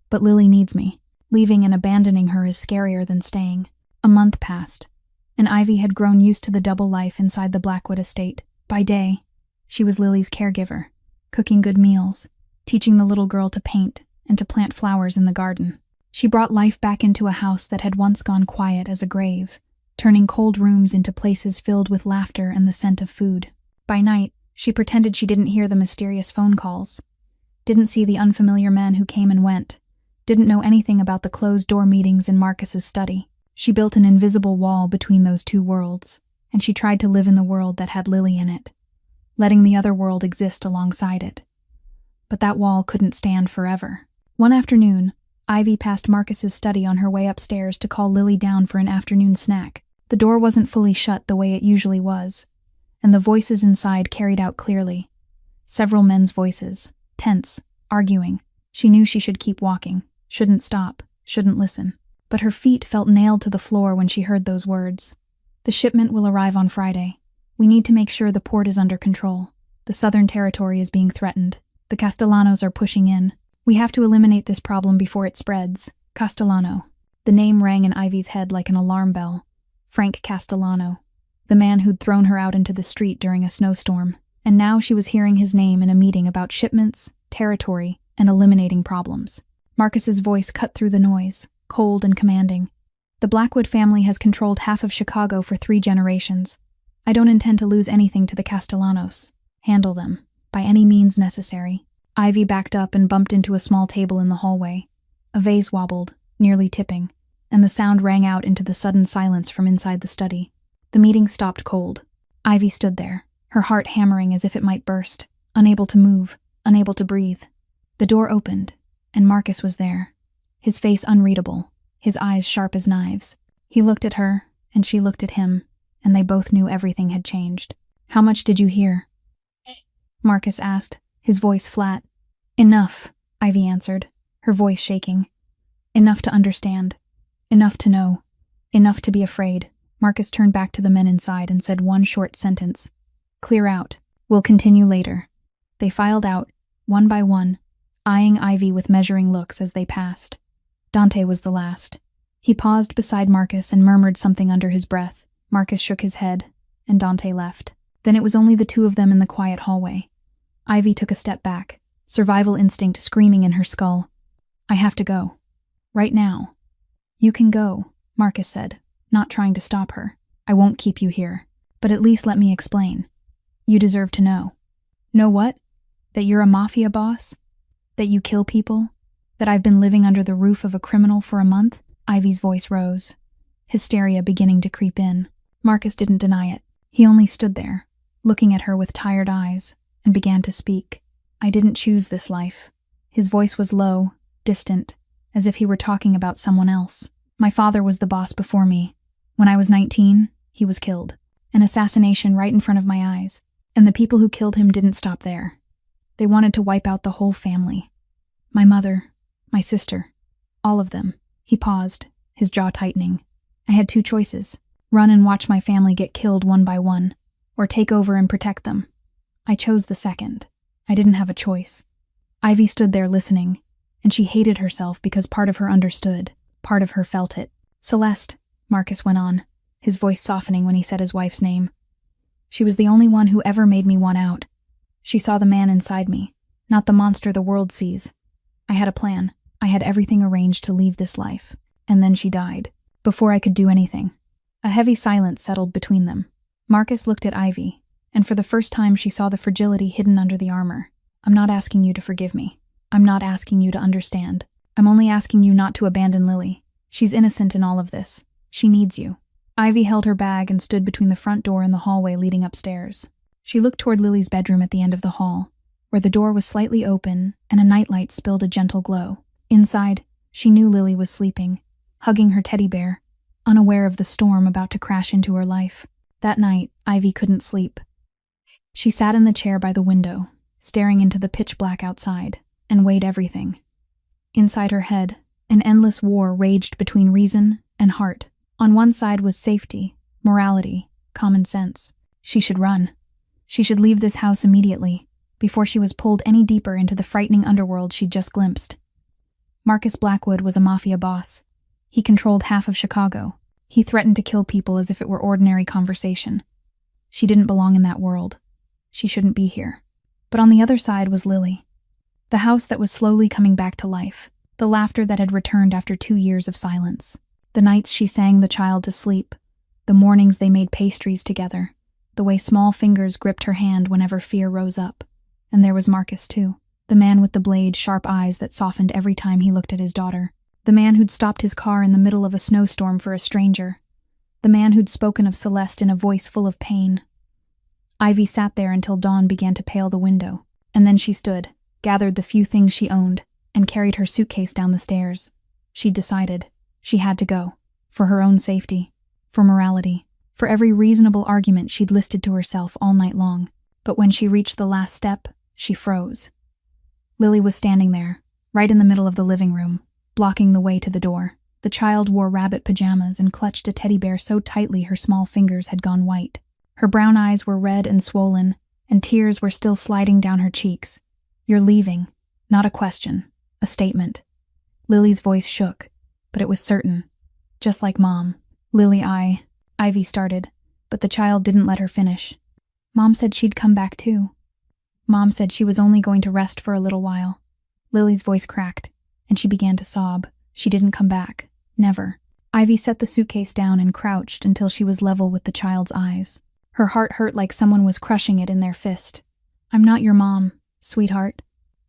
"But Lily needs me. Leaving and abandoning her is scarier than staying." A month passed, and Ivy had grown used to the double life inside the Blackwood estate. By day, she was Lily's caregiver, cooking good meals, teaching the little girl to paint and to plant flowers in the garden. She brought life back into a house that had once gone quiet as a grave, turning cold rooms into places filled with laughter and the scent of food. By night, she pretended she didn't hear the mysterious phone calls, didn't see the unfamiliar men who came and went, didn't know anything about the closed-door meetings in Marcus's study. She built an invisible wall between those two worlds, and she tried to live in the world that had Lily in it, letting the other world exist alongside it. But that wall couldn't stand forever. One afternoon, Ivy passed Marcus's study on her way upstairs to call Lily down for an afternoon snack. The door wasn't fully shut the way it usually was, and the voices inside carried out clearly. Several men's voices, tense, arguing. She knew she should keep walking, shouldn't stop, shouldn't listen. But her feet felt nailed to the floor when she heard those words. "The shipment will arrive on Friday. We need to make sure the port is under control. The southern territory is being threatened. The Castellanos are pushing in. We have to eliminate this problem before it spreads. Castellano." The name rang in Ivy's head like an alarm bell. Frank Castellano, the man who'd thrown her out into the street during a snowstorm. And now she was hearing his name in a meeting about shipments, territory, and eliminating problems. Marcus's voice cut through the noise, cold and commanding. The Blackwood family has controlled half of Chicago for 3 generations. I don't intend to lose anything to the Castellanos. Handle them, by any means necessary. Ivy backed up and bumped into a small table in the hallway. A vase wobbled, nearly tipping, and the sound rang out into the sudden silence from inside the study. The meeting stopped cold. Ivy stood there, her heart hammering as if it might burst, unable to move, unable to breathe. The door opened, and Marcus was there, his face unreadable, his eyes sharp as knives. He looked at her, and she looked at him, and they both knew everything had changed. "How much did you hear?" Marcus asked, his voice flat. "Enough," Ivy answered, her voice shaking. "Enough to understand. Enough to know. Enough to be afraid." Marcus turned back to the men inside and said one short sentence. "Clear out. We'll continue later." They filed out, one by one, eyeing Ivy with measuring looks as they passed. Dante was the last. He paused beside Marcus and murmured something under his breath. Marcus shook his head, and Dante left. Then it was only the two of them in the quiet hallway. Ivy took a step back, survival instinct screaming in her skull. "I have to go. Right now." "You can go," Marcus said, not trying to stop her. "I won't keep you here, but at least let me explain. You deserve to know." "Know what? That you're a mafia boss? That you kill people? That I've been living under the roof of a criminal for a month?" Ivy's voice rose, hysteria beginning to creep in. Marcus didn't deny it. He only stood there, looking at her with tired eyes, and began to speak. "I didn't choose this life." His voice was low, distant, as if he were talking about someone else. "My father was the boss before me. When I was 19, he was killed. An assassination right in front of my eyes. And the people who killed him didn't stop there. They wanted to wipe out the whole family. My mother, my sister, all of them." He paused, his jaw tightening. "I had 2 choices. Run and watch my family get killed one by one, or take over and protect them. I chose the second. I didn't have a choice." Ivy stood there listening, and she hated herself because part of her understood, part of her felt it. "Celeste," Marcus went on, his voice softening when he said his wife's name. "She was the only one who ever made me want out. She saw the man inside me, not the monster the world sees. I had a plan. I had everything arranged to leave this life. And then she died, before I could do anything." A heavy silence settled between them. Marcus looked at Ivy, and for the first time she saw the fragility hidden under the armor. "I'm not asking you to forgive me. I'm not asking you to understand. I'm only asking you not to abandon Lily. She's innocent in all of this. She needs you." Ivy held her bag and stood between the front door and the hallway leading upstairs. She looked toward Lily's bedroom at the end of the hall, where the door was slightly open and a nightlight spilled a gentle glow. Inside, she knew Lily was sleeping, hugging her teddy bear, unaware of the storm about to crash into her life. That night, Ivy couldn't sleep. She sat in the chair by the window, staring into the pitch black outside, and weighed everything. Inside her head, an endless war raged between reason and heart. On one side was safety, morality, common sense. She should run. She should leave this house immediately, before she was pulled any deeper into the frightening underworld she'd just glimpsed. Marcus Blackwood was a mafia boss. He controlled half of Chicago. He threatened to kill people as if it were ordinary conversation. She didn't belong in that world. She shouldn't be here. But on the other side was Lily. The house that was slowly coming back to life. The laughter that had returned after 2 years of silence. The nights she sang the child to sleep. The mornings they made pastries together. The way small fingers gripped her hand whenever fear rose up. And there was Marcus, too. The man with the blade, sharp eyes that softened every time he looked at his daughter. The man who'd stopped his car in the middle of a snowstorm for a stranger. The man who'd spoken of Celeste in a voice full of pain. Ivy sat there until dawn began to pale the window, and then she stood, gathered the few things she owned, and carried her suitcase down the stairs. She'd decided. She had to go. For her own safety. For morality. For every reasonable argument she'd listed to herself all night long. But when she reached the last step, she froze. Lily was standing there, right in the middle of the living room, blocking the way to the door. The child wore rabbit pajamas and clutched a teddy bear so tightly her small fingers had gone white. Her brown eyes were red and swollen, and tears were still sliding down her cheeks. "You're leaving." Not a question, a statement. Lily's voice shook, but it was certain. Just like Mom. Ivy started, but the child didn't let her finish. Mom said she'd come back too. Mom said she was only going to rest for a little while. Lily's voice cracked, and she began to sob. She didn't come back. Never. Ivy set the suitcase down and crouched until she was level with the child's eyes. Her heart hurt like someone was crushing it in their fist. "I'm not your mom, sweetheart."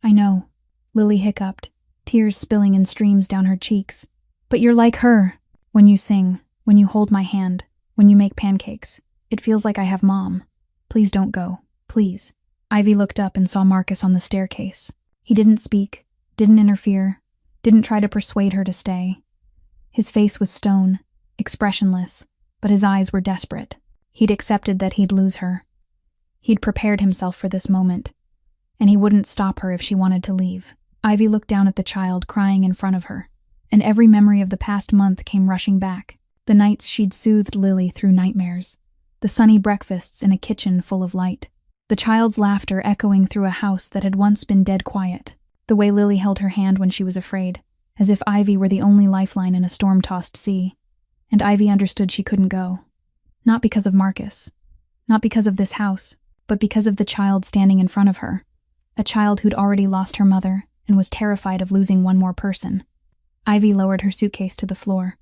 "I know," Lily hiccuped, tears spilling in streams down her cheeks. "But you're like her. When you sing, when you hold my hand, when you make pancakes, it feels like I have Mom. Please don't go. Please." Ivy looked up and saw Marcus on the staircase. He didn't speak, didn't interfere, didn't try to persuade her to stay. His face was stone, expressionless, but his eyes were desperate. He'd accepted that he'd lose her. He'd prepared himself for this moment, and he wouldn't stop her if she wanted to leave. Ivy looked down at the child crying in front of her, and every memory of the past month came rushing back. The nights she'd soothed Lily through nightmares, the sunny breakfasts in a kitchen full of light, the child's laughter echoing through a house that had once been dead quiet, the way Lily held her hand when she was afraid, as if Ivy were the only lifeline in a storm-tossed sea. And Ivy understood she couldn't go. Not because of Marcus, not because of this house, but because of the child standing in front of her, a child who'd already lost her mother and was terrified of losing one more person. Ivy lowered her suitcase to the floor.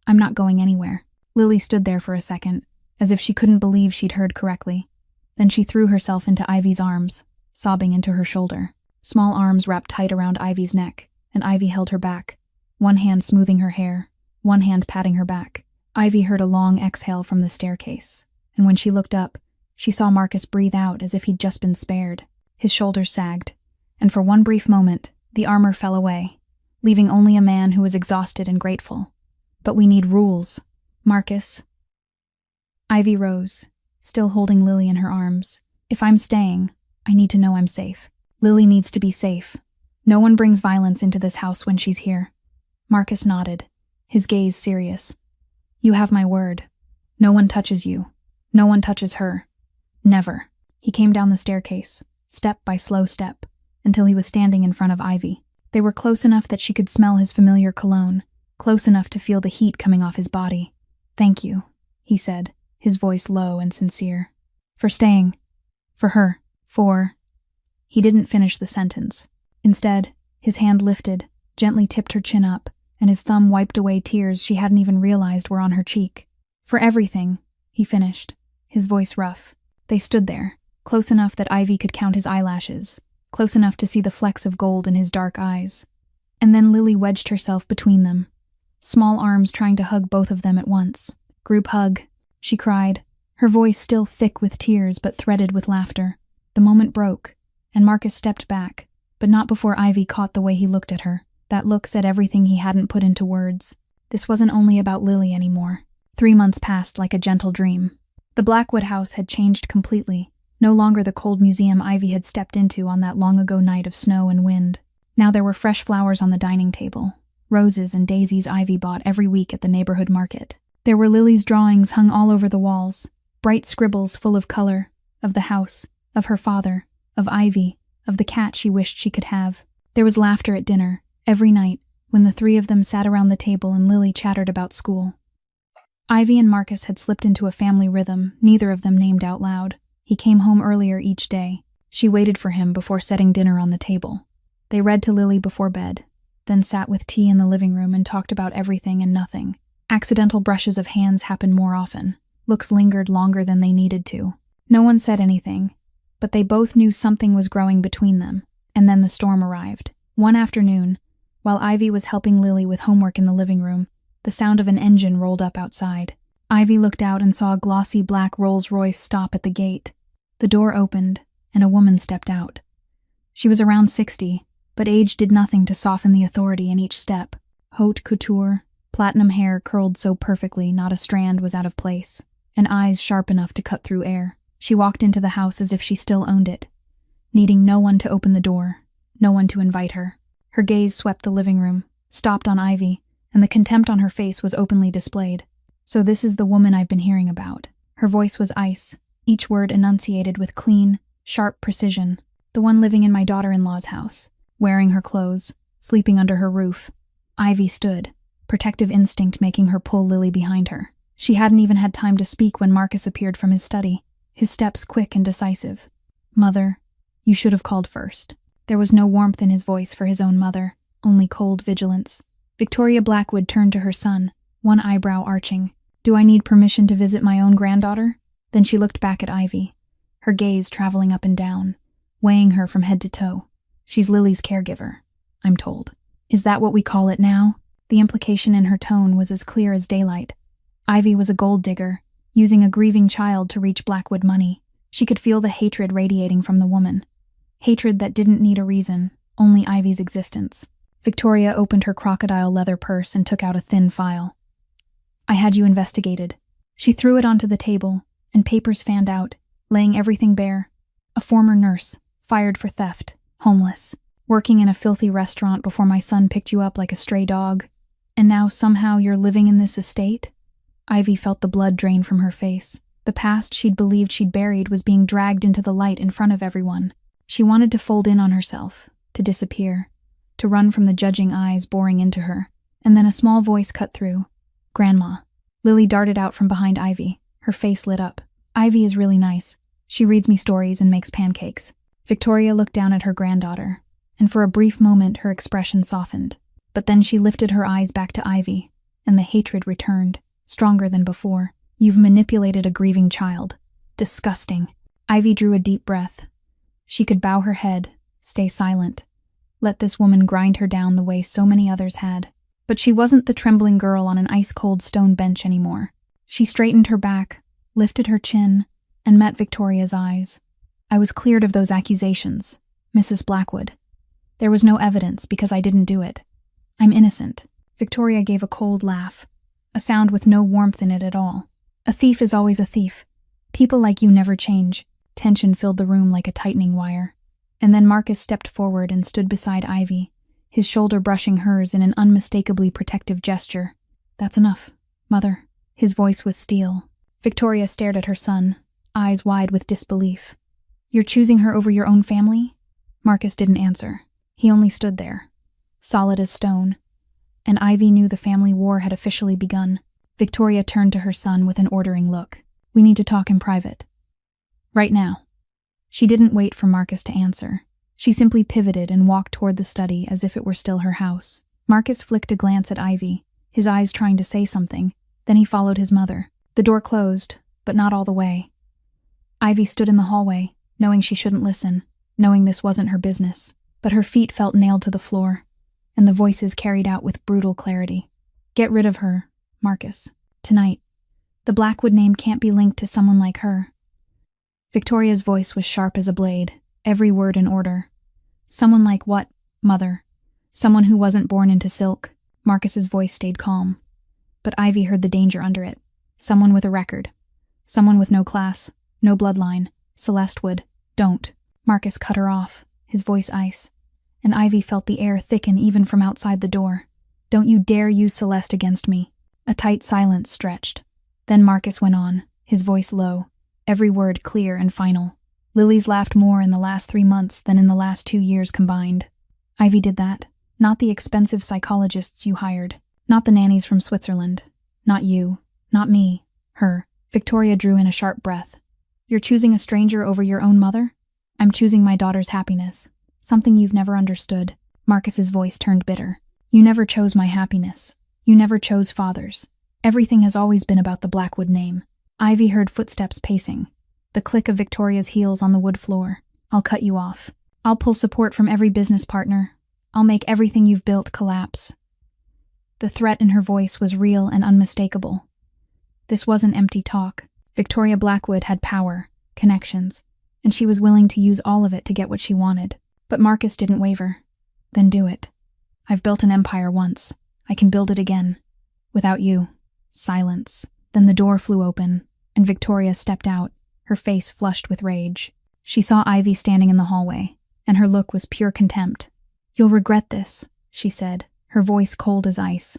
"I'm not going anywhere." Lily stood there for a second, as if she couldn't believe she'd heard correctly. Then she threw herself into Ivy's arms, sobbing into her shoulder. Small arms wrapped tight around Ivy's neck, and Ivy held her back, one hand smoothing her hair, one hand patting her back. Ivy heard a long exhale from the staircase, and when she looked up, she saw Marcus breathe out as if he'd just been spared. His shoulders sagged, and for one brief moment, the armor fell away, leaving only a man who was exhausted and grateful. "But we need rules, Marcus." Ivy rose, still holding Lily in her arms. "If I'm staying, I need to know I'm safe. Lily needs to be safe. No one brings violence into this house when she's here." Marcus nodded, his gaze serious. "You have my word. No one touches you. No one touches her. Never." He came down the staircase, step by slow step, until he was standing in front of Ivy. They were close enough that she could smell his familiar cologne, close enough to feel the heat coming off his body. "Thank you," he said, his voice low and sincere. "For staying. For her. For—" He didn't finish the sentence. Instead, his hand lifted, gently tipped her chin up, and his thumb wiped away tears she hadn't even realized were on her cheek. "For everything," he finished, his voice rough. They stood there, close enough that Ivy could count his eyelashes, close enough to see the flecks of gold in his dark eyes. And then Lily wedged herself between them, small arms trying to hug both of them at once. "Group hug," she cried, her voice still thick with tears but threaded with laughter. The moment broke, and Marcus stepped back, but not before Ivy caught the way he looked at her. That look said everything he hadn't put into words. This wasn't only about Lily anymore. 3 months passed like a gentle dream. The Blackwood house had changed completely, no longer the cold museum Ivy had stepped into on that long-ago night of snow and wind. Now there were fresh flowers on the dining table, roses and daisies Ivy bought every week at the neighborhood market. There were Lily's drawings hung all over the walls, bright scribbles full of color, of the house, of her father, of Ivy, of the cat she wished she could have. There was laughter at dinner, every night, when the 3 of them sat around the table and Lily chattered about school. Ivy and Marcus had slipped into a family rhythm neither of them named out loud. He came home earlier each day. She waited for him before setting dinner on the table. They read to Lily before bed, then sat with tea in the living room and talked about everything and nothing. Accidental brushes of hands happened more often. Looks lingered longer than they needed to. No one said anything, but they both knew something was growing between them. And then the storm arrived. One afternoon, while Ivy was helping Lily with homework in the living room, the sound of an engine rolled up outside. Ivy looked out and saw a glossy black Rolls-Royce stop at the gate. The door opened, and a woman stepped out. She was around 60, but age did nothing to soften the authority in each step. Haute couture, platinum hair curled so perfectly not a strand was out of place, and eyes sharp enough to cut through air. She walked into the house as if she still owned it, needing no one to open the door, no one to invite her. Her gaze swept the living room, stopped on Ivy, and the contempt on her face was openly displayed. "So this is the woman I've been hearing about." Her voice was ice, each word enunciated with clean, sharp precision. "The one living in my daughter-in-law's house, wearing her clothes, sleeping under her roof." Ivy stood, protective instinct making her pull Lily behind her. She hadn't even had time to speak when Marcus appeared from his study, his steps quick and decisive. "Mother, you should have called first." There was no warmth in his voice for his own mother, only cold vigilance. Victoria Blackwood turned to her son, one eyebrow arching. "Do I need permission to visit my own granddaughter?" Then she looked back at Ivy, her gaze traveling up and down, weighing her from head to toe. "She's Lily's caregiver, I'm told." "Is that what we call it now?" The implication in her tone was as clear as daylight. Ivy was a gold digger, using a grieving child to reach Blackwood money. She could feel the hatred radiating from the woman. Hatred that didn't need a reason, only Ivy's existence. Victoria opened her crocodile leather purse and took out a thin file. "I had you investigated." She threw it onto the table, and papers fanned out, laying everything bare. "A former nurse, fired for theft, homeless, working in a filthy restaurant before my son picked you up like a stray dog. And now somehow you're living in this estate?" Ivy felt the blood drain from her face. The past she'd believed she'd buried was being dragged into the light in front of everyone. She wanted to fold in on herself, to disappear, to run from the judging eyes boring into her. And then a small voice cut through. "Grandma." Lily darted out from behind Ivy, her face lit up. "Ivy is really nice. She reads me stories and makes pancakes." Victoria looked down at her granddaughter, and for a brief moment her expression softened. But then she lifted her eyes back to Ivy, and the hatred returned, stronger than before. "You've manipulated a grieving child. Disgusting." Ivy drew a deep breath. She could bow her head, stay silent, let this woman grind her down the way so many others had. But she wasn't the trembling girl on an ice-cold stone bench anymore. She straightened her back, lifted her chin, and met Victoria's eyes. "I was cleared of those accusations, Mrs. Blackwood. There was no evidence because I didn't do it. I'm innocent." Victoria gave a cold laugh, a sound with no warmth in it at all. "A thief is always a thief. People like you never change." Tension filled the room like a tightening wire. And then Marcus stepped forward and stood beside Ivy, his shoulder brushing hers in an unmistakably protective gesture. "That's enough, Mother." His voice was steel. Victoria stared at her son, eyes wide with disbelief. "You're choosing her over your own family?" Marcus didn't answer. He only stood there, solid as stone. And Ivy knew the family war had officially begun. Victoria turned to her son with an ordering look. "We need to talk in private. Right now." She didn't wait for Marcus to answer. She simply pivoted and walked toward the study as if it were still her house. Marcus flicked a glance at Ivy, his eyes trying to say something. Then he followed his mother. The door closed, but not all the way. Ivy stood in the hallway, knowing she shouldn't listen, knowing this wasn't her business. But her feet felt nailed to the floor, and the voices carried out with brutal clarity. "Get rid of her, Marcus. Tonight. The Blackwood name can't be linked to someone like her." Victoria's voice was sharp as a blade, every word in order. "Someone like what, Mother? Someone who wasn't born into silk." Marcus's voice stayed calm, but Ivy heard the danger under it. "Someone with a record. Someone with no class, no bloodline. Celeste would." "Don't." Marcus cut her off, his voice ice, and Ivy felt the air thicken even from outside the door. "Don't you dare use Celeste against me." A tight silence stretched. Then Marcus went on, his voice low, every word clear and final. "Lily's laughed more in the last 3 months than in the last 2 years combined. Ivy did that. Not the expensive psychologists you hired. Not the nannies from Switzerland. Not you. Not me. Her." Victoria drew in a sharp breath. "You're choosing a stranger over your own mother?" "I'm choosing my daughter's happiness. Something you've never understood." Marcus's voice turned bitter. "You never chose my happiness. You never chose Father's. Everything has always been about the Blackwood name." Ivy heard footsteps pacing, the click of Victoria's heels on the wood floor. "I'll cut you off. I'll pull support from every business partner. I'll make everything you've built collapse." The threat in her voice was real and unmistakable. This wasn't empty talk. Victoria Blackwood had power, connections, and she was willing to use all of it to get what she wanted. But Marcus didn't waver. "Then do it. I've built an empire once. I can build it again. Without you." Silence. Then the door flew open, and Victoria stepped out, her face flushed with rage. She saw Ivy standing in the hallway, and her look was pure contempt. "You'll regret this," she said, her voice cold as ice.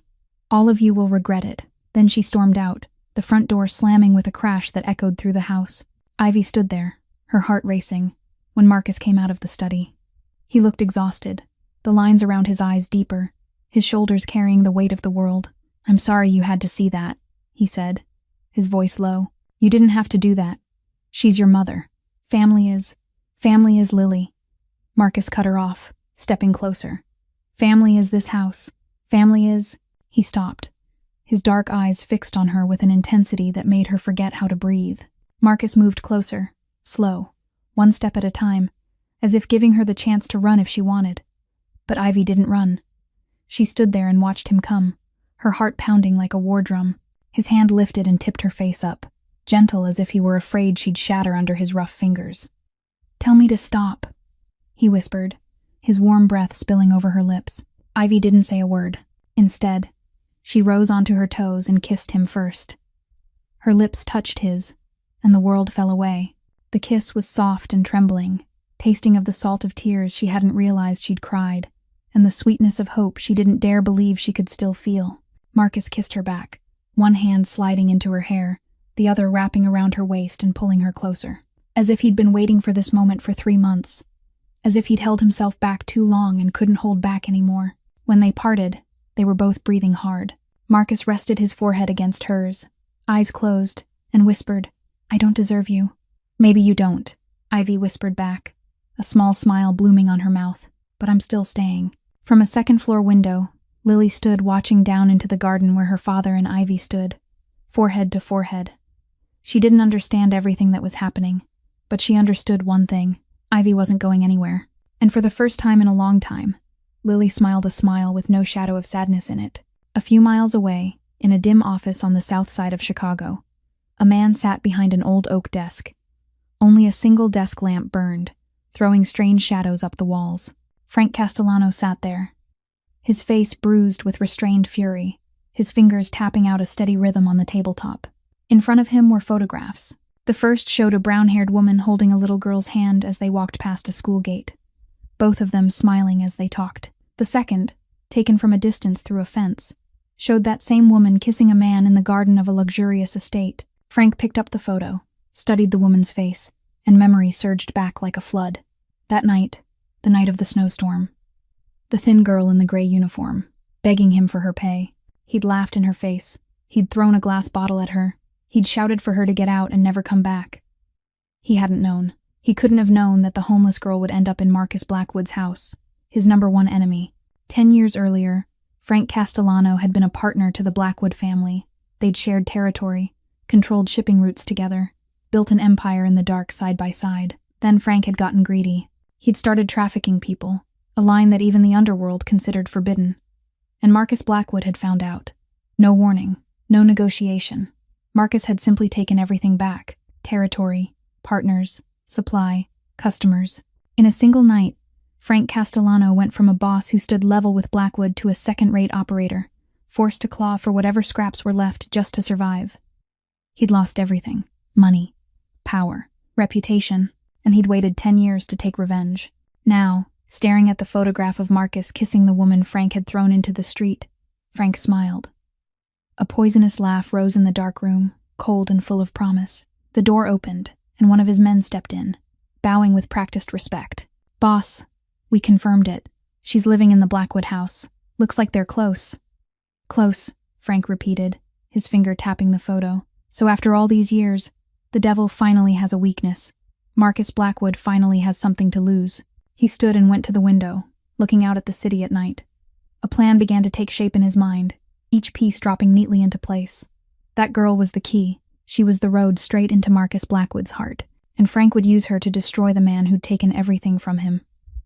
"All of you will regret it." Then she stormed out, the front door slamming with a crash that echoed through the house. Ivy stood there, her heart racing, when Marcus came out of the study. He looked exhausted, the lines around his eyes deeper, his shoulders carrying the weight of the world. I'm sorry you had to see that, he said, his voice low. You didn't have to do that. She's your mother. Family is Lily. Marcus cut her off, stepping closer. Family is this house. Family is... He stopped, his dark eyes fixed on her with an intensity that made her forget how to breathe. Marcus moved closer, slow, one step at a time, as if giving her the chance to run if she wanted. But Ivy didn't run. She stood there and watched him come, her heart pounding like a war drum. His hand lifted and tipped her face up, gentle as if he were afraid she'd shatter under his rough fingers. Tell me to stop, he whispered, his warm breath spilling over her lips. Ivy didn't say a word. Instead, she rose onto her toes and kissed him first. Her lips touched his, and the world fell away. The kiss was soft and trembling, tasting of the salt of tears she hadn't realized she'd cried, and the sweetness of hope she didn't dare believe she could still feel. Marcus kissed her back, one hand sliding into her hair, the other wrapping around her waist and pulling her closer. As if he'd been waiting for this moment for 3 months. As if he'd held himself back too long and couldn't hold back anymore. When they parted, they were both breathing hard. Marcus rested his forehead against hers, eyes closed, and whispered, I don't deserve you. Maybe you don't, Ivy whispered back, a small smile blooming on her mouth, but I'm still staying. From a second-floor window, Lily stood watching down into the garden where her father and Ivy stood, forehead to forehead. She didn't understand everything that was happening, but she understood one thing. Ivy wasn't going anywhere. And for the first time in a long time, Lily smiled a smile with no shadow of sadness in it. A few miles away, in a dim office on the south side of Chicago, a man sat behind an old oak desk. Only a single desk lamp burned, throwing strange shadows up the walls. Frank Castellano sat there, his face bruised with restrained fury, his fingers tapping out a steady rhythm on the tabletop. In front of him were photographs. The first showed a brown-haired woman holding a little girl's hand as they walked past a school gate, both of them smiling as they talked. The second, taken from a distance through a fence, showed that same woman kissing a man in the garden of a luxurious estate. Frank picked up the photo, studied the woman's face, and memory surged back like a flood. That night, the night of the snowstorm. The thin girl in the gray uniform, begging him for her pay. He'd laughed in her face. He'd thrown a glass bottle at her. He'd shouted for her to get out and never come back. He hadn't known. He couldn't have known that the homeless girl would end up in Marcus Blackwood's house, his #1 enemy. 10 years earlier, Frank Castellano had been a partner to the Blackwood family. They'd shared territory, controlled shipping routes together, built an empire in the dark side by side. Then Frank had gotten greedy. He'd started trafficking people, a line that even the underworld considered forbidden. And Marcus Blackwood had found out. No warning, no negotiation. Marcus had simply taken everything back: territory, partners, supply, customers. In a single night, Frank Castellano went from a boss who stood level with Blackwood to a second-rate operator, forced to claw for whatever scraps were left just to survive. He'd lost everything: money, power, reputation, and he'd waited 10 years to take revenge. Now, staring at the photograph of Marcus kissing the woman Frank had thrown into the street, Frank smiled. A poisonous laugh rose in the dark room, cold and full of promise. The door opened, and one of his men stepped in, bowing with practiced respect. Boss, we confirmed it. She's living in the Blackwood house. Looks like they're close. Close, Frank repeated, his finger tapping the photo. So after all these years, the devil finally has a weakness. Marcus Blackwood finally has something to lose. He stood and went to the window, looking out at the city at night. A plan began to take shape in his mind, each piece dropping neatly into place. That girl was the key. She was the road straight into Marcus Blackwood's heart, and Frank would use her to destroy the man who'd taken everything from him.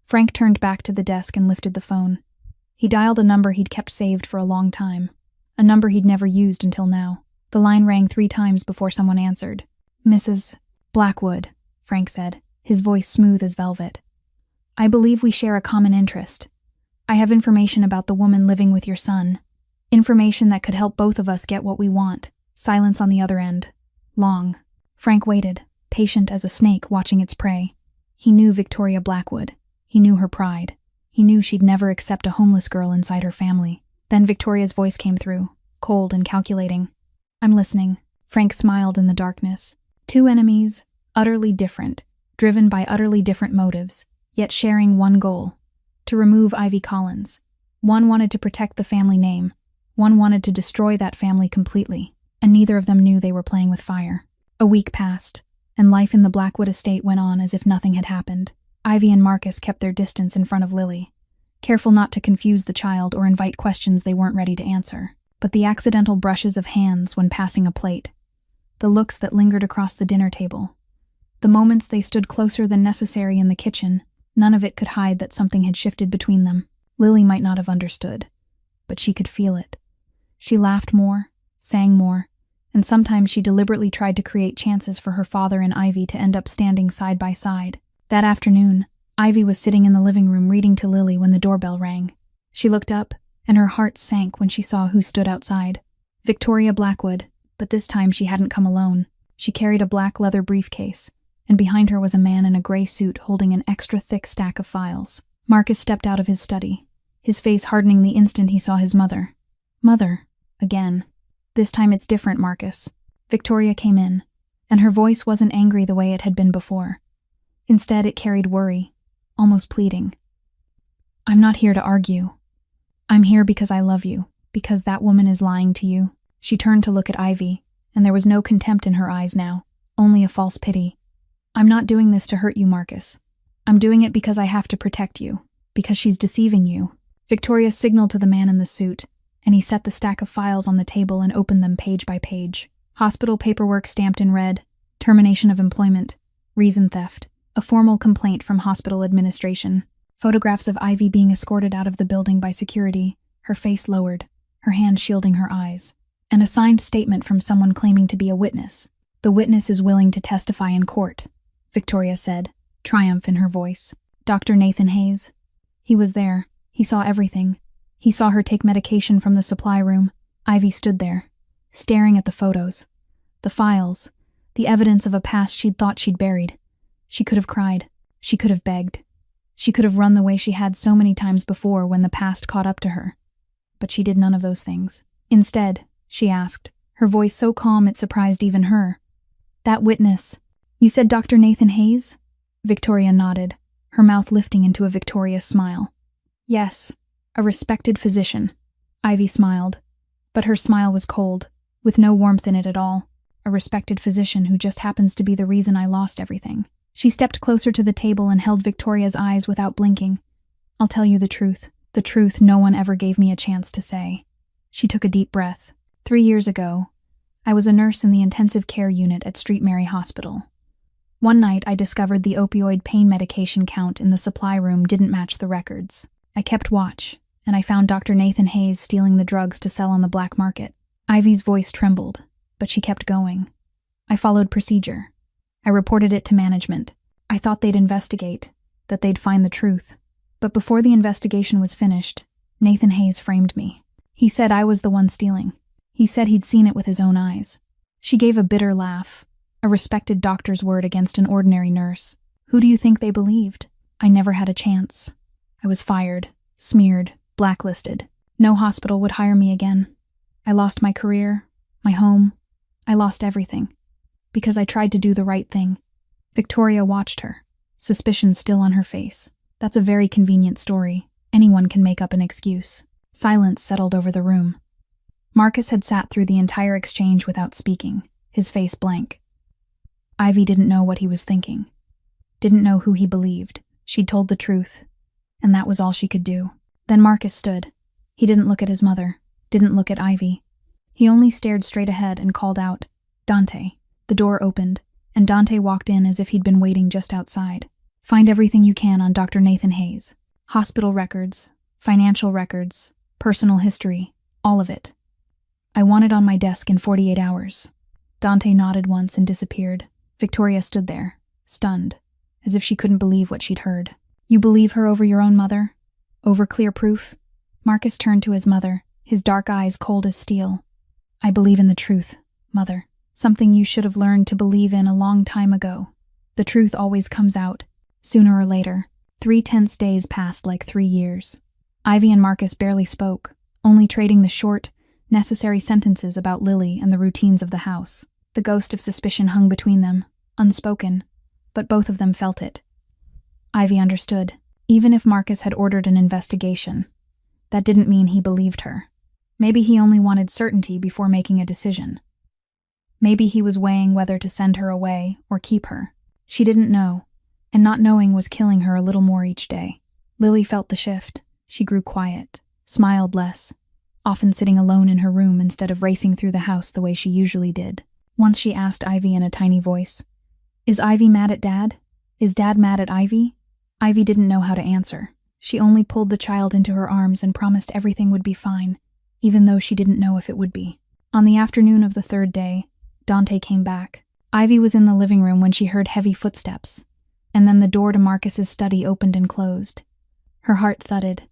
Frank turned back to the desk and lifted the phone. He dialed a number he'd kept saved for a long time, a number he'd never used until now. The line rang 3 times before someone answered. Mrs. Blackwood, Frank said, his voice smooth as velvet. I believe we share a common interest. I have information about the woman living with your son. Information that could help both of us get what we want. Silence on the other end. Long. Frank waited, patient as a snake watching its prey. He knew Victoria Blackwood. He knew her pride. He knew she'd never accept a homeless girl inside her family. Then Victoria's voice came through, cold and calculating. I'm listening. Frank smiled in the darkness. 2 enemies, utterly different, driven by utterly different motives, yet sharing one goal: to remove Ivy Collins. One wanted to protect the family name. One wanted to destroy that family completely, and neither of them knew they were playing with fire. A week passed, and life in the Blackwood estate went on as if nothing had happened. Ivy and Marcus kept their distance in front of Lily, careful not to confuse the child or invite questions they weren't ready to answer. But the accidental brushes of hands when passing a plate, the looks that lingered across the dinner table, the moments they stood closer than necessary in the kitchen, none of it could hide that something had shifted between them. Lily might not have understood, but she could feel it. She laughed more, sang more, and sometimes she deliberately tried to create chances for her father and Ivy to end up standing side by side. That afternoon, Ivy was sitting in the living room reading to Lily when the doorbell rang. She looked up, and her heart sank when she saw who stood outside. Victoria Blackwood, but this time she hadn't come alone. She carried a black leather briefcase, and behind her was a man in a gray suit holding an extra thick stack of files. Marcus stepped out of his study, his face hardening the instant he saw his mother. Mother, again. This time it's different, Marcus. Victoria came in, and her voice wasn't angry the way it had been before. Instead, it carried worry, almost pleading. I'm not here to argue. I'm here because I love you, because that woman is lying to you. She turned to look at Ivy, and there was no contempt in her eyes now, only a false pity. I'm not doing this to hurt you, Marcus. I'm doing it because I have to protect you, because she's deceiving you. Victoria signaled to the man in the suit, and he set the stack of files on the table and opened them page by page. Hospital paperwork stamped in red, termination of employment, reason theft, a formal complaint from hospital administration, photographs of Ivy being escorted out of the building by security, her face lowered, her hand shielding her eyes, and a signed statement from someone claiming to be a witness. The witness is willing to testify in court, Victoria said, triumph in her voice. Dr. Nathan Hayes. He was there. He saw everything. He saw her take medication from the supply room. Ivy stood there, staring at the photos, the files, the evidence of a past she'd thought she'd buried. She could have cried. She could have begged. She could have run the way she had so many times before when the past caught up to her. But she did none of those things. Instead, she asked, her voice so calm it surprised even her. That witness. You said Dr. Nathan Hayes? Victoria nodded, her mouth lifting into a victorious smile. Yes, a respected physician. Ivy smiled, but her smile was cold, with no warmth in it at all. A respected physician who just happens to be the reason I lost everything. She stepped closer to the table and held Victoria's eyes without blinking. I'll tell you the truth no one ever gave me a chance to say. She took a deep breath. 3 years ago, I was a nurse in the intensive care unit at St. Mary Hospital. One night, I discovered the opioid pain medication count in the supply room didn't match the records. I kept watch, and I found Dr. Nathan Hayes stealing the drugs to sell on the black market. Ivy's voice trembled, but she kept going. I followed procedure. I reported it to management. I thought they'd investigate, that they'd find the truth. But before the investigation was finished, Nathan Hayes framed me. He said I was the one stealing. He said he'd seen it with his own eyes. She gave a bitter laugh, a respected doctor's word against an ordinary nurse. Who do you think they believed? I never had a chance. I was fired, smeared, blacklisted. No hospital would hire me again. I lost my career, my home. I lost everything. Because I tried to do the right thing. Victoria watched her, suspicion still on her face. That's a very convenient story. Anyone can make up an excuse. Silence settled over the room. Marcus had sat through the entire exchange without speaking, his face blank. Ivy didn't know what he was thinking. Didn't know who he believed. She'd told the truth, and that was all she could do. Then Marcus stood. He didn't look at his mother, didn't look at Ivy. He only stared straight ahead and called out, Dante. The door opened, and Dante walked in as if he'd been waiting just outside. Find everything you can on Dr. Nathan Hayes. Hospital records, financial records, personal history, all of it. I want it on my desk in 48 hours. Dante nodded once and disappeared. Victoria stood there, stunned, as if she couldn't believe what she'd heard. You believe her over your own mother? Over clear proof? Marcus turned to his mother, his dark eyes cold as steel. I believe in the truth, Mother. Something you should have learned to believe in a long time ago. The truth always comes out, sooner or later. 3 tense days passed like 3 years. Ivy and Marcus barely spoke, only trading the short, necessary sentences about Lily and the routines of the house. The ghost of suspicion hung between them, unspoken, but both of them felt it. Ivy understood. Even if Marcus had ordered an investigation, that didn't mean he believed her. Maybe he only wanted certainty before making a decision. Maybe he was weighing whether to send her away or keep her. She didn't know, and not knowing was killing her a little more each day. Lily felt the shift. She grew quiet, smiled less, often sitting alone in her room instead of racing through the house the way she usually did. Once she asked Ivy in a tiny voice, "Is Ivy mad at Dad? Is Dad mad at Ivy?" Ivy didn't know how to answer. She only pulled the child into her arms and promised everything would be fine, even though she didn't know if it would be. On the afternoon of the third day, Dante came back. Ivy was in the living room when she heard heavy footsteps, and then the door to Marcus's study opened and closed. Her heart thudded.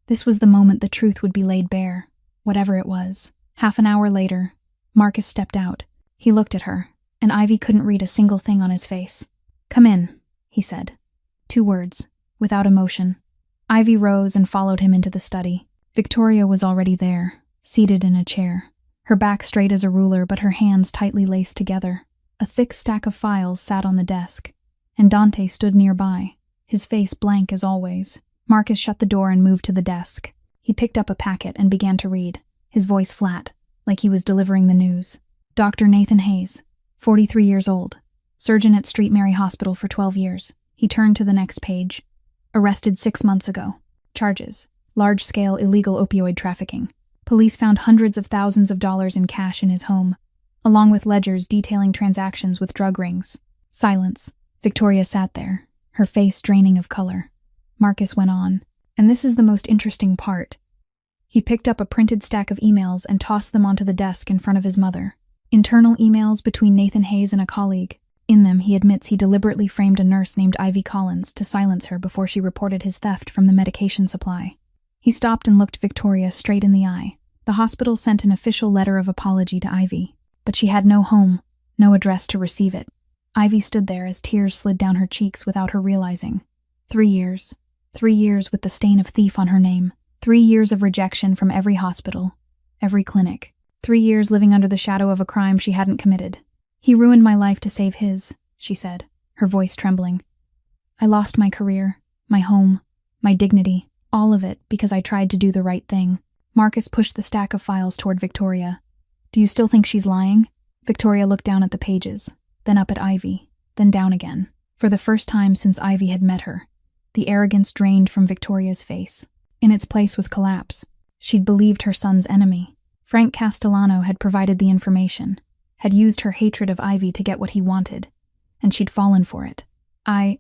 This was the moment the truth would be laid bare, whatever it was. Half an hour later, Marcus stepped out. He looked at her, and Ivy couldn't read a single thing on his face. "Come in," he said. 2 words, without emotion. Ivy rose and followed him into the study. Victoria was already there, seated in a chair, her back straight as a ruler but her hands tightly laced together. A thick stack of files sat on the desk, and Dante stood nearby, his face blank as always. Marcus shut the door and moved to the desk. He picked up a packet and began to read, his voice flat, like he was delivering the news. Dr. Nathan Hayes, 43 years old, surgeon at St. Mary Hospital for 12 years. He turned to the next page. Arrested 6 months ago. Charges: large-scale illegal opioid trafficking. Police found hundreds of thousands of dollars in cash in his home, along with ledgers detailing transactions with drug rings. Silence. Victoria sat there, her face draining of color. Marcus went on, and this is the most interesting part. He picked up a printed stack of emails and tossed them onto the desk in front of his mother. Internal emails between Nathan Hayes and a colleague. In them, he admits he deliberately framed a nurse named Ivy Collins to silence her before she reported his theft from the medication supply. He stopped and looked Victoria straight in the eye. The hospital sent an official letter of apology to Ivy, but she had no home, no address to receive it. Ivy stood there as tears slid down her cheeks without her realizing. 3 years. 3 years with the stain of thief on her name. 3 years of rejection from every hospital, every clinic. 3 years living under the shadow of a crime she hadn't committed. "He ruined my life to save his," she said, her voice trembling. "I lost my career, my home, my dignity, all of it because I tried to do the right thing." Marcus pushed the stack of files toward Victoria. "Do you still think she's lying?" Victoria looked down at the pages, then up at Ivy, then down again. For the first time since Ivy had met her, the arrogance drained from Victoria's face. In its place was collapse. She'd believed her son's enemy. Frank Castellano had provided the information, had used her hatred of Ivy to get what he wanted, and she'd fallen for it. I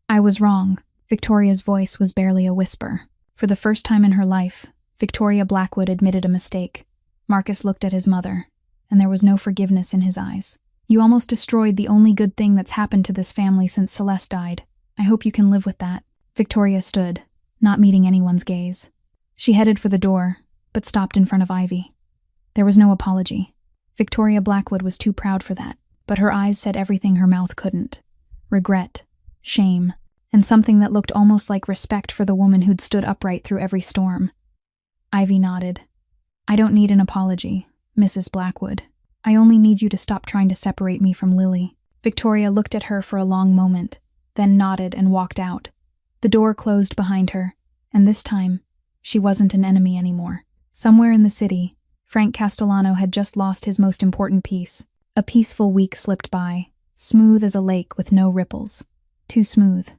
was wrong." Victoria's voice was barely a whisper. For the first time in her life, Victoria Blackwood admitted a mistake. Marcus looked at his mother, and there was no forgiveness in his eyes. "You almost destroyed the only good thing that's happened to this family since Celeste died. I hope you can live with that." Victoria stood, not meeting anyone's gaze. She headed for the door, but stopped in front of Ivy. There was no apology. Victoria Blackwood was too proud for that, but her eyes said everything her mouth couldn't. Regret, shame, and something that looked almost like respect for the woman who'd stood upright through every storm. Ivy nodded. "I don't need an apology, Mrs. Blackwood. I only need you to stop trying to separate me from Lily." Victoria looked at her for a long moment, then nodded and walked out. The door closed behind her, and this time, she wasn't an enemy anymore. Somewhere in the city, Frank Castellano had just lost his most important piece. A peaceful week slipped by, smooth as a lake with no ripples. Too smooth,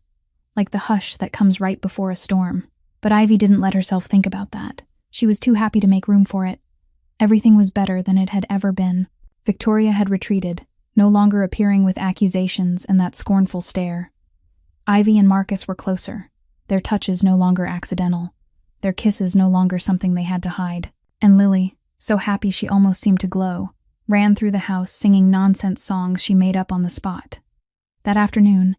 like the hush that comes right before a storm. But Ivy didn't let herself think about that. She was too happy to make room for it. Everything was better than it had ever been. Victoria had retreated, no longer appearing with accusations and that scornful stare. Ivy and Marcus were closer, their touches no longer accidental, their kisses no longer something they had to hide. And Lily, so happy she almost seemed to glow, ran through the house singing nonsense songs she made up on the spot. That afternoon,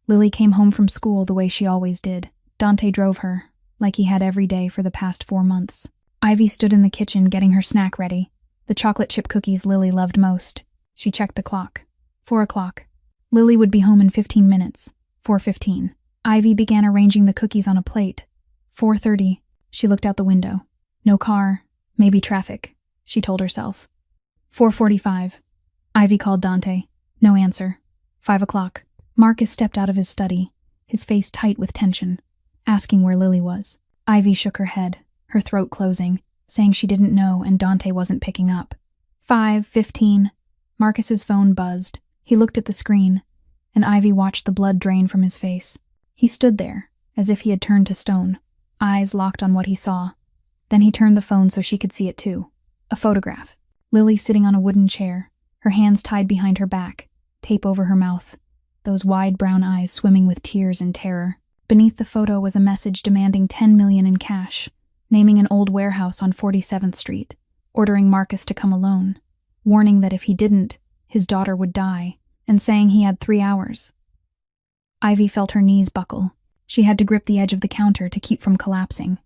Lily came home from school the way she always did. Dante drove her, like he had every day for the past 4 months. Ivy stood in the kitchen getting her snack ready, the chocolate chip cookies Lily loved most. She checked the clock. 4 o'clock. Lily would be home in 15 minutes. 4:15. Ivy began arranging the cookies on a plate. 4:30. She looked out the window. No car, maybe traffic, she told herself. 4:45. Ivy called Dante. No answer. 5 o'clock. Marcus stepped out of his study, his face tight with tension, asking where Lily was. Ivy shook her head, her throat closing. saying she didn't know and Dante wasn't picking up. 5:15. Marcus's phone buzzed. He looked at the screen, and Ivy watched the blood drain from his face. He stood there, as if he had turned to stone, eyes locked on what he saw. Then he turned the phone so she could see it too. A photograph. Lily sitting on a wooden chair, her hands tied behind her back, tape over her mouth, those wide brown eyes swimming with tears and terror. Beneath the photo was a message demanding $10 million in cash, naming an old warehouse on 47th Street, ordering Marcus to come alone, warning that if he didn't, his daughter would die, and saying he had 3 hours. Ivy felt her knees buckle. She had to grip the edge of the counter to keep from collapsing.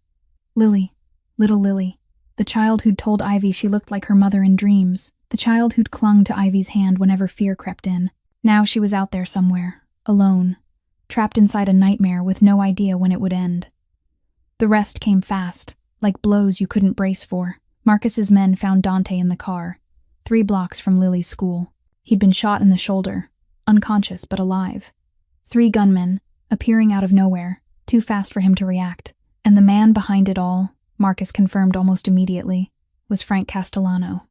Lily, little Lily, the child who'd told Ivy she looked like her mother in dreams, the child who'd clung to Ivy's hand whenever fear crept in. Now she was out there somewhere, alone, trapped inside a nightmare with no idea when it would end. The rest came fast, like blows you couldn't brace for. Marcus's men found Dante in the car, 3 blocks from Lily's school. He'd been shot in the shoulder, unconscious but alive. 3 gunmen, appearing out of nowhere, too fast for him to react. And the man behind it all, Marcus confirmed almost immediately, was Frank Castellano.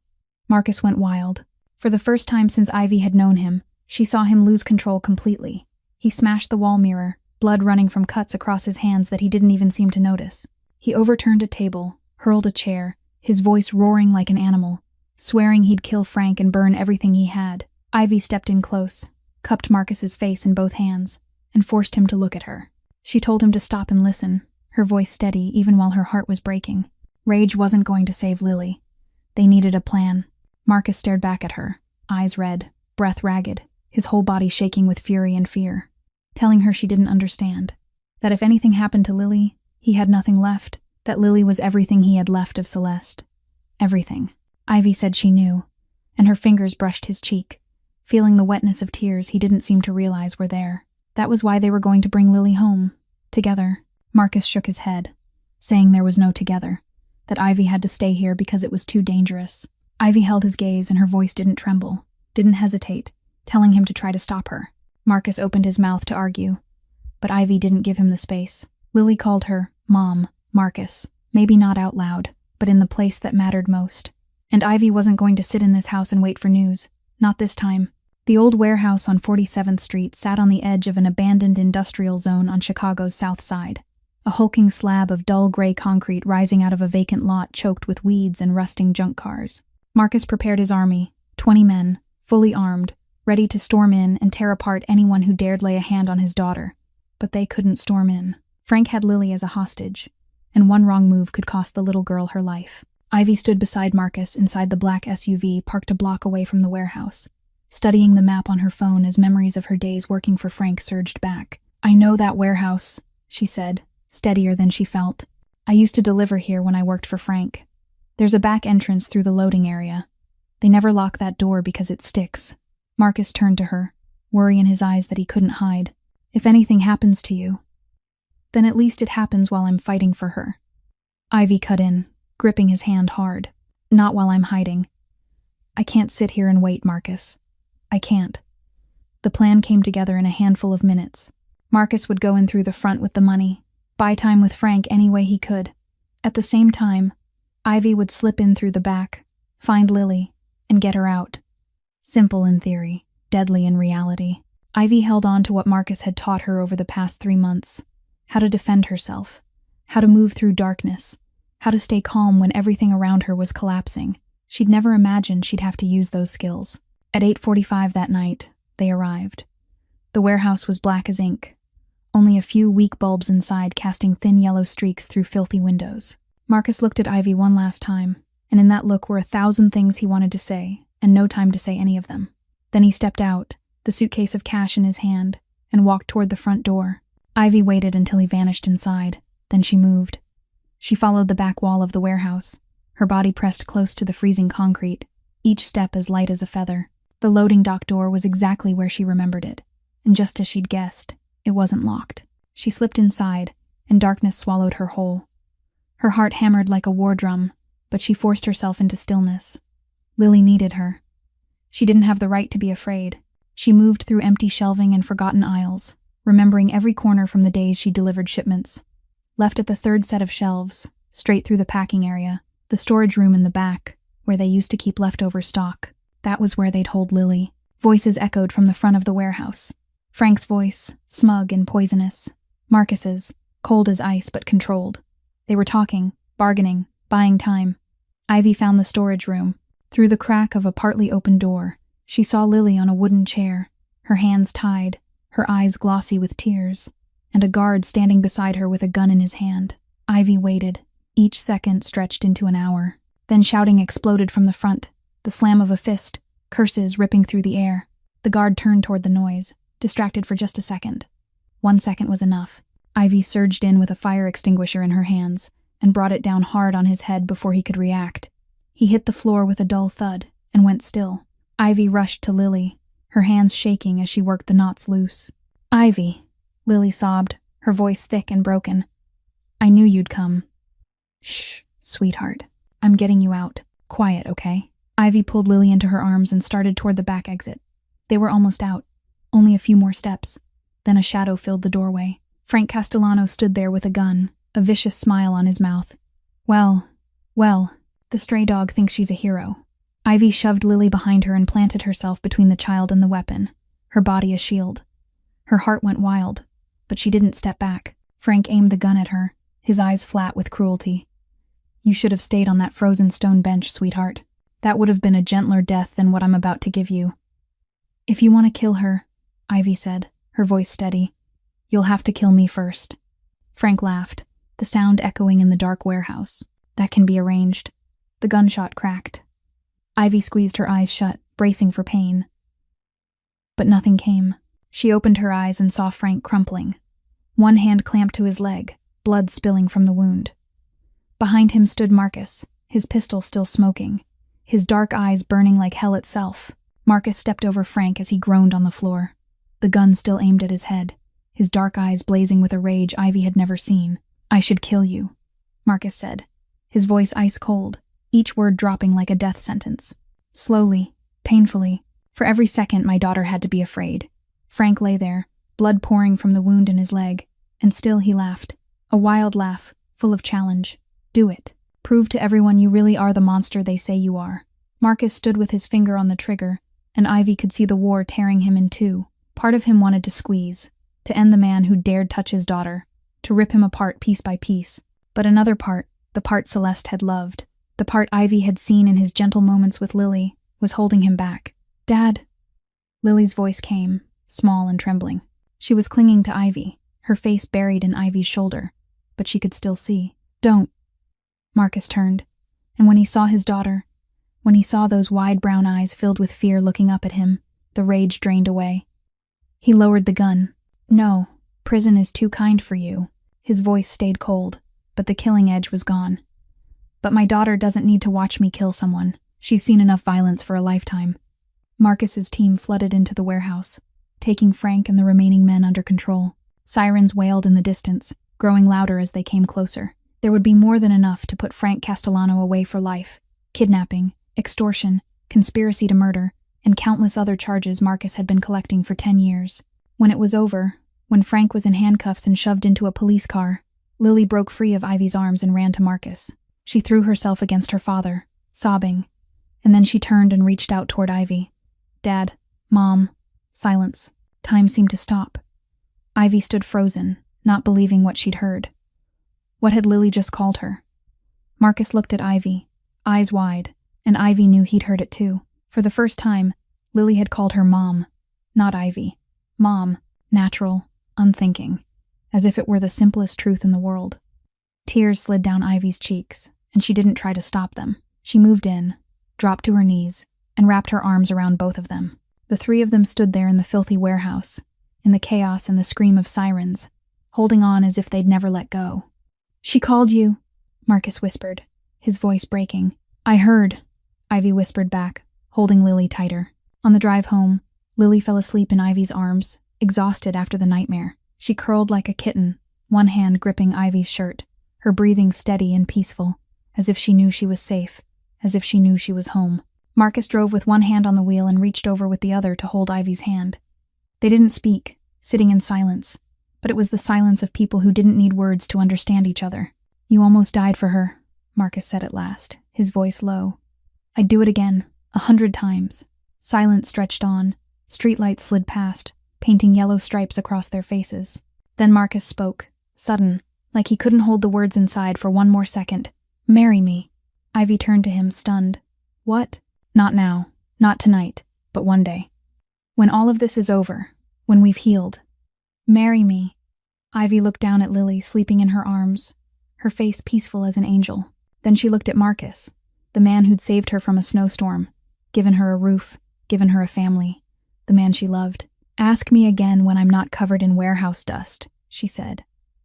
Marcus went wild. For the first time since Ivy had known him, she saw him lose control completely. He smashed the wall mirror, blood running from cuts across his hands that he didn't even seem to notice. He overturned a table, hurled a chair, his voice roaring like an animal, swearing he'd kill Frank and burn everything he had. Ivy stepped in close, cupped Marcus's face in both hands, and forced him to look at her. She told him to stop and listen, her voice steady even while her heart was breaking. Rage wasn't going to save Lily. They needed a plan. Marcus stared back at her, eyes red, breath ragged, his whole body shaking with fury and fear, telling her she didn't understand. That if anything happened to Lily, he had nothing left, that Lily was everything he had left of Celeste. Everything. Ivy said she knew, and her fingers brushed his cheek, feeling the wetness of tears he didn't seem to realize were there. That was why they were going to bring Lily home, together. Marcus shook his head, saying there was no together, that Ivy had to stay here because it was too dangerous. Ivy held his gaze and her voice didn't tremble, didn't hesitate, telling him to try to stop her. Marcus opened his mouth to argue, but Ivy didn't give him the space. Lily called her Mom, Marcus, maybe not out loud, but in the place that mattered most. And Ivy wasn't going to sit in this house and wait for news. Not this time. The old warehouse on 47th Street sat on the edge of an abandoned industrial zone on Chicago's south side. A hulking slab of dull gray concrete rising out of a vacant lot choked with weeds and rusting junk cars. Marcus prepared his army, 20 men, fully armed, ready to storm in and tear apart anyone who dared lay a hand on his daughter. But they couldn't storm in. Frank had Lily as a hostage, and one wrong move could cost the little girl her life. Ivy stood beside Marcus inside the black SUV parked a block away from the warehouse, studying the map on her phone as memories of her days working for Frank surged back. "I know that warehouse," she said, steadier than she felt. "I used to deliver here when I worked for Frank. There's a back entrance through the loading area. They never lock that door because it sticks." Marcus turned to her, worry in his eyes that he couldn't hide. "If anything happens to you, then at least it happens while I'm fighting for her." Ivy cut in, gripping his hand hard. "Not while I'm hiding. I can't sit here and wait, Marcus. I can't." The plan came together in a handful of minutes. Marcus would go in through the front with the money, buy time with Frank any way he could. At the same time, Ivy would slip in through the back, find Lily, and get her out. Simple in theory, deadly in reality. Ivy held on to what Marcus had taught her over the past 3 months. How to defend herself, how to move through darkness, how to stay calm when everything around her was collapsing. She'd never imagined she'd have to use those skills. At 8:45 that night, they arrived. The warehouse was black as ink, only a few weak bulbs inside casting thin yellow streaks through filthy windows. Marcus looked at Ivy one last time, and in that look were 1,000 things he wanted to say, and no time to say any of them. Then he stepped out, the suitcase of cash in his hand, and walked toward the front door. Ivy waited until he vanished inside, then she moved. She followed the back wall of the warehouse, her body pressed close to the freezing concrete, each step as light as a feather. The loading dock door was exactly where she remembered it, and just as she'd guessed, it wasn't locked. She slipped inside, and darkness swallowed her whole. Her heart hammered like a war drum, but she forced herself into stillness. Lily needed her. She didn't have the right to be afraid. She moved through empty shelving and forgotten aisles, remembering every corner from the days she delivered shipments. Left at the third set of shelves, straight through the packing area, The storage room in the back, where they used to keep leftover stock. That was where they'd hold Lily. Voices echoed from the front of the warehouse. Frank's voice, smug and poisonous. Marcus's, cold as ice but controlled. They were talking, bargaining, buying time. Ivy found the storage room. Through the crack of a partly open door, she saw Lily on a wooden chair, her hands tied, her eyes glossy with tears, and a guard standing beside her with a gun in his hand. Ivy waited. Each second stretched into an hour. Then shouting exploded from the front, the slam of a fist, curses ripping through the air. The guard turned toward the noise, distracted for just a second. 1 second was enough. Ivy surged in with a fire extinguisher in her hands and brought it down hard on his head before he could react. He hit the floor with a dull thud and went still. Ivy rushed to Lily, her hands shaking as she worked the knots loose. "Ivy," Lily sobbed, her voice thick and broken. "I knew you'd come." "Shh, sweetheart. I'm getting you out. Quiet, okay?" Ivy pulled Lily into her arms and started toward the back exit. They were almost out. Only a few more steps. Then a shadow filled the doorway. Frank Castellano stood there with a gun, a vicious smile on his mouth. Well, the stray dog thinks she's a hero." Ivy shoved Lily behind her and planted herself between the child and the weapon, her body a shield. Her heart went wild, but she didn't step back. Frank aimed the gun at her, his eyes flat with cruelty. "You should have stayed on that frozen stone bench, sweetheart. That would have been a gentler death than what I'm about to give you." "If you want to kill her," Ivy said, her voice steady, "you'll have to kill me first." Frank laughed, the sound echoing in the dark warehouse. "That can be arranged." The gunshot cracked. Ivy squeezed her eyes shut, bracing for pain. But nothing came. She opened her eyes and saw Frank crumpling. One hand clamped to his leg, blood spilling from the wound. Behind him stood Marcus, his pistol still smoking, his dark eyes burning like hell itself. Marcus stepped over Frank as he groaned on the floor, the gun still aimed at his head, his dark eyes blazing with a rage Ivy had never seen. "I should kill you," Marcus said, his voice ice cold, each word dropping like a death sentence. Slowly, painfully, for every second my daughter had to be afraid. Frank lay there, blood pouring from the wound in his leg, and still he laughed, a wild laugh, full of challenge. "Do it. Prove to everyone you really are the monster they say you are." Marcus stood with his finger on the trigger, and Ivy could see the war tearing him in two. Part of him wanted to squeeze, to end the man who dared touch his daughter, to rip him apart piece by piece. But another part, the part Celeste had loved, the part Ivy had seen in his gentle moments with Lily, was holding him back. "Dad." Lily's voice came, small and trembling. She was clinging to Ivy, her face buried in Ivy's shoulder, but she could still see. "Don't." Marcus turned, and when he saw his daughter, when he saw those wide brown eyes filled with fear looking up at him, the rage drained away. He lowered the gun. "No, prison is too kind for you." His voice stayed cold, but the killing edge was gone. "But my daughter doesn't need to watch me kill someone. She's seen enough violence for a lifetime." Marcus's team flooded into the warehouse, taking Frank and the remaining men under control. Sirens wailed in the distance, growing louder as they came closer. There would be more than enough to put Frank Castellano away for life. Kidnapping, extortion, conspiracy to murder, and countless other charges Marcus had been collecting for 10 years. When it was over, when Frank was in handcuffs and shoved into a police car, Lily broke free of Ivy's arms and ran to Marcus. She threw herself against her father, sobbing, and then she turned and reached out toward Ivy. "Dad, Mom." Silence. Time seemed to stop. Ivy stood frozen, not believing what she'd heard. What had Lily just called her? Marcus looked at Ivy, eyes wide, and Ivy knew he'd heard it too. For the first time, Lily had called her Mom, not Ivy. Mom, natural, unthinking, as if it were the simplest truth in the world. Tears slid down Ivy's cheeks, and she didn't try to stop them. She moved in, dropped to her knees, and wrapped her arms around both of them. The three of them stood there in the filthy warehouse, in the chaos and the scream of sirens, holding on as if they'd never let go. "She called you," Marcus whispered, his voice breaking. "I heard," Ivy whispered back, holding Lily tighter. On the drive home, Lily fell asleep in Ivy's arms, exhausted after the nightmare. She curled like a kitten, one hand gripping Ivy's shirt, her breathing steady and peaceful, as if she knew she was safe, as if she knew she was home. Marcus drove with one hand on the wheel and reached over with the other to hold Ivy's hand. They didn't speak, sitting in silence, but it was the silence of people who didn't need words to understand each other. "You almost died for her," Marcus said at last, his voice low. "I'd do it again, 100 times." Silence stretched on. Streetlights slid past, painting yellow stripes across their faces. Then Marcus spoke, sudden, like he couldn't hold the words inside for one more second. "Marry me." Ivy turned to him, stunned. "What?" "Not now, not tonight, but one day. When all of this is over, when we've healed. Marry me." Ivy looked down at Lily, sleeping in her arms, her face peaceful as an angel. Then she looked at Marcus, the man who'd saved her from a snowstorm, given her a roof, given her a family, the man she loved. "Ask me again when I'm not covered in warehouse dust," she said,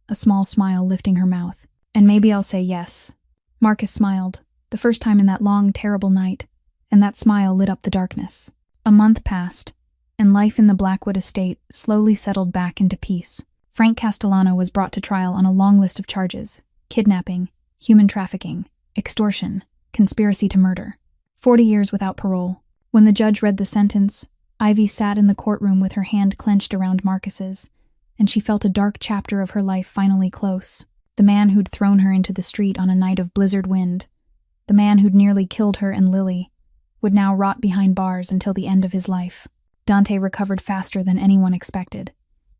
a small smile lifting her mouth. "And maybe I'll say yes." Marcus smiled, the first time in that long, terrible night, and that smile lit up the darkness. A month passed, and life in the Blackwood estate slowly settled back into peace. Frank Castellano was brought to trial on a long list of charges: kidnapping, human trafficking, extortion, conspiracy to murder. 40 years without parole. When the judge read the sentence, Ivy sat in the courtroom with her hand clenched around Marcus's, and she felt a dark chapter of her life finally close. The man who'd thrown her into the street on a night of blizzard wind, the man who'd nearly killed her and Lily, would now rot behind bars until the end of his life. Dante recovered faster than anyone expected.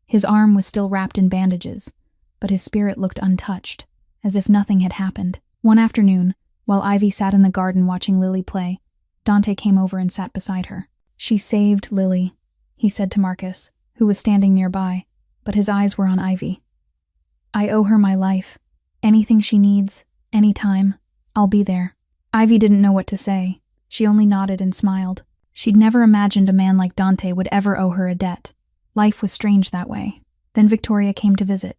His arm was still wrapped in bandages, but his spirit looked untouched, as if nothing had happened. One afternoon, while Ivy sat in the garden watching Lily play, Dante came over and sat beside her. "She saved Lily," he said to Marcus, who was standing nearby, but his eyes were on Ivy. "I owe her my life. Anything she needs, anytime, I'll be there." Ivy didn't know what to say. She only nodded and smiled. She'd never imagined a man like Dante would ever owe her a debt. Life was strange that way. Then Victoria came to visit.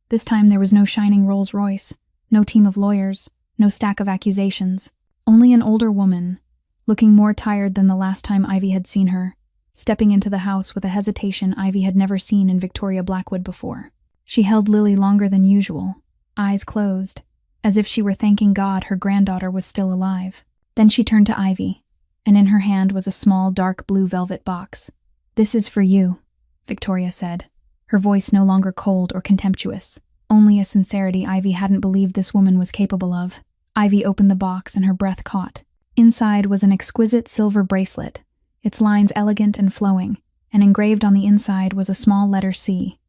This time there was no shining Rolls Royce, no team of lawyers, no stack of accusations. Only an older woman, looking more tired than the last time Ivy had seen her, stepping into the house with a hesitation Ivy had never seen in Victoria Blackwood before. She held Lily longer than usual, eyes closed, as if she were thanking God her granddaughter was still alive. Then she turned to Ivy, and in her hand was a small dark blue velvet box. "This is for you," Victoria said, her voice no longer cold or contemptuous, only a sincerity Ivy hadn't believed this woman was capable of. Ivy opened the box and her breath caught. Inside was an exquisite silver bracelet, its lines elegant and flowing, and engraved on the inside was a small letter C.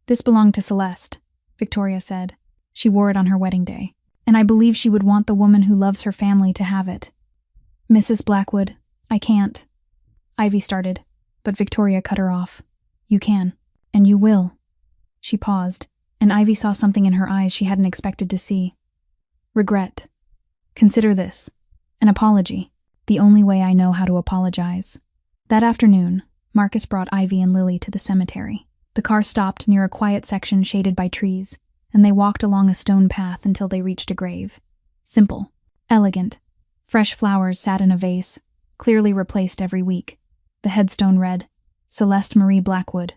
"This belonged to Celeste," Victoria said. "She wore it on her wedding day, and I believe she would want the woman who loves her family to have it." "Mrs. Blackwood, I can't," Ivy started, but Victoria cut her off. "You can, and you will." She paused, and Ivy saw something in her eyes she hadn't expected to see. "Regret. Consider this. An apology. The only way I know how to apologize." That afternoon, Marcus brought Ivy and Lily to the cemetery. The car stopped near a quiet section shaded by trees, and they walked along a stone path until they reached a grave. Simple, elegant. Fresh flowers sat in a vase, clearly replaced every week. The headstone read, "Celeste Marie Blackwood,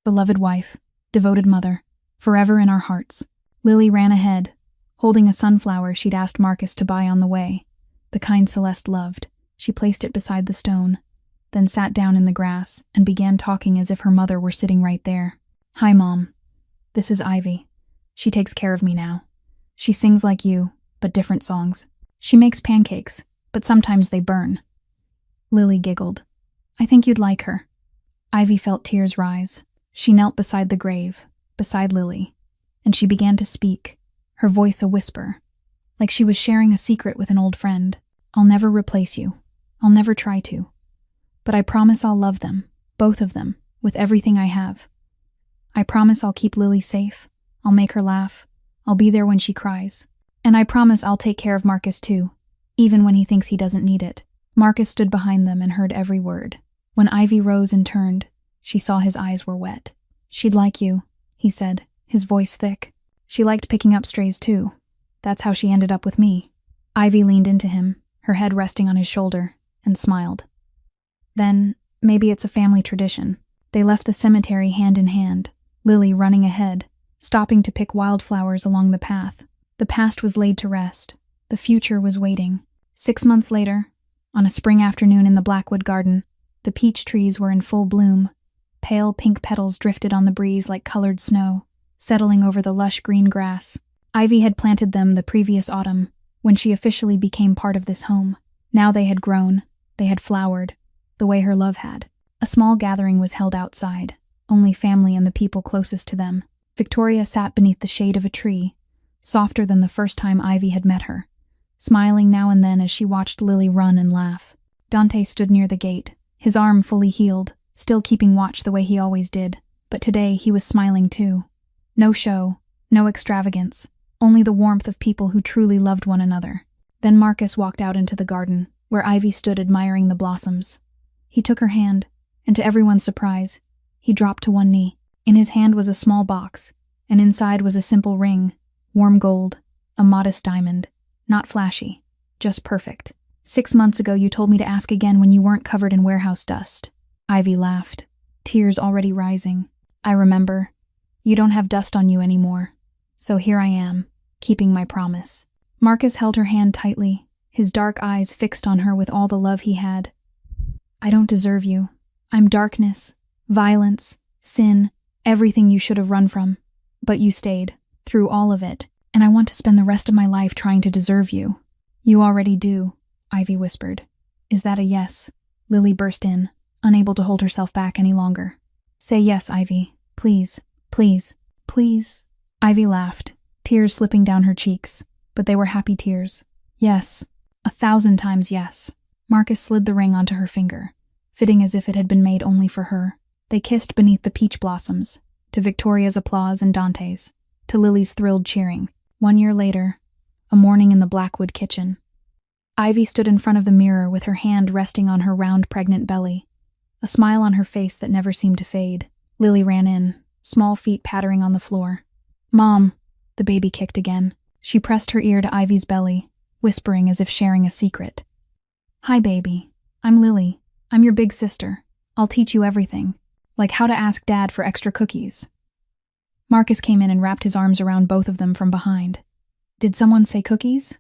beloved wife, devoted mother, forever in our hearts." Lily ran ahead, holding a sunflower she'd asked Marcus to buy on the way, the kind Celeste loved. She placed it beside the stone, then sat down in the grass and began talking as if her mother were sitting right there. "Hi, Mom. This is Ivy. She takes care of me now. She sings like you, but different songs. She makes pancakes, but sometimes they burn." Lily giggled. "I think you'd like her." Ivy felt tears rise. She knelt beside the grave, beside Lily, and she began to speak, her voice a whisper, like she was sharing a secret with an old friend. "I'll never replace you. I'll never try to. But I promise I'll love them, both of them, with everything I have. I promise I'll keep Lily safe. I'll make her laugh. I'll be there when she cries. And I promise I'll take care of Marcus too, even when he thinks he doesn't need it." Marcus stood behind them and heard every word. When Ivy rose and turned, she saw his eyes were wet. "She'd like you," he said, his voice thick. "She liked picking up strays too. That's how she ended up with me." Ivy leaned into him, her head resting on his shoulder, and smiled. "Then, maybe it's a family tradition." They left the cemetery hand in hand, Lily running ahead, stopping to pick wildflowers along the path. The past was laid to rest. The future was waiting. 6 months later, on a spring afternoon in the Blackwood garden, the peach trees were in full bloom. Pale pink petals drifted on the breeze like colored snow, settling over the lush green grass. Ivy had planted them the previous autumn, when she officially became part of this home. Now they had grown, they had flowered, the way her love had. A small gathering was held outside, only family and the people closest to them. Victoria sat beneath the shade of a tree, softer than the first time Ivy had met her, smiling now and then as she watched Lily run and laugh. Dante stood near the gate, his arm fully healed, still keeping watch the way he always did. But today he was smiling too. No show, no extravagance, only the warmth of people who truly loved one another. Then Marcus walked out into the garden, where Ivy stood admiring the blossoms. He took her hand, and to everyone's surprise, he dropped to one knee. In his hand was a small box, and inside was a simple ring, warm gold, a modest diamond, not flashy, just perfect. 6 months ago you told me to ask again when you weren't covered in warehouse dust. Ivy laughed, tears already rising. I remember. You don't have dust on you anymore. So here I am, keeping my promise. Marcus held her hand tightly, his dark eyes fixed on her with all the love he had. I don't deserve you. I'm darkness, violence, sin, everything you should have run from. But you stayed, through all of it, and I want to spend the rest of my life trying to deserve you. You already do, Ivy whispered. Is that a yes? Lily burst in, unable to hold herself back any longer. Say yes, Ivy. Please, please, please. Ivy laughed, tears slipping down her cheeks, but they were happy tears. Yes, 1,000 times yes. Marcus slid the ring onto her finger, fitting as if it had been made only for her. They kissed beneath the peach blossoms, to Victoria's applause and Dante's, to Lily's thrilled cheering. 1 year later, a morning in the Blackwood kitchen. Ivy stood in front of the mirror with her hand resting on her round pregnant belly, a smile on her face that never seemed to fade. Lily ran in, small feet pattering on the floor. Mom, the baby kicked again. She pressed her ear to Ivy's belly, whispering as if sharing a secret. Hi, baby. I'm Lily. I'm your big sister. I'll teach you everything, like how to ask Dad for extra cookies. Marcus came in and wrapped his arms around both of them from behind. Did someone say cookies?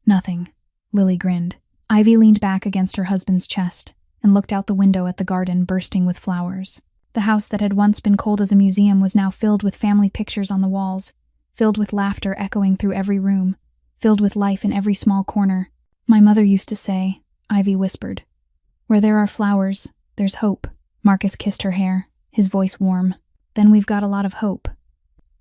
Nothing. Lily grinned. Ivy leaned back against her husband's chest and looked out the window at the garden bursting with flowers. The house that had once been cold as a museum was now filled with family pictures on the walls, filled with laughter echoing through every room, filled with life in every small corner. My mother used to say, Ivy whispered, where there are flowers, there's hope. Marcus kissed her hair, his voice warm. Then we've got a lot of hope.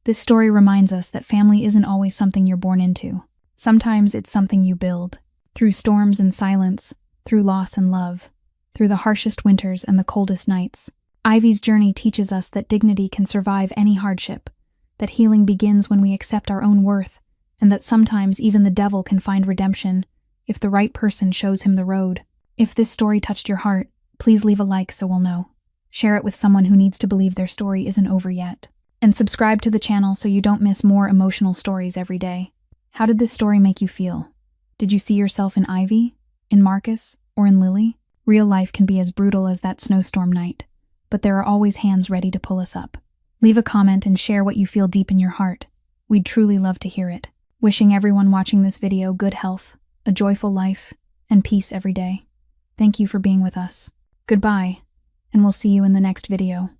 This story reminds us that family isn't always something you're born into. Sometimes it's something you build. Through storms and silence, through loss and love, through the harshest winters and the coldest nights. Ivy's journey teaches us that dignity can survive any hardship, that healing begins when we accept our own worth, and that sometimes even the devil can find redemption if the right person shows him the road. If this story touched your heart, please leave a like so we'll know. Share it with someone who needs to believe their story isn't over yet. And subscribe to the channel so you don't miss more emotional stories every day. How did this story make you feel? Did you see yourself in Ivy, in Marcus, or in Lily? Real life can be as brutal as that snowstorm night, but there are always hands ready to pull us up. Leave a comment and share what you feel deep in your heart. We'd truly love to hear it. Wishing everyone watching this video good health, a joyful life, and peace every day. Thank you for being with us. Goodbye, and we'll see you in the next video.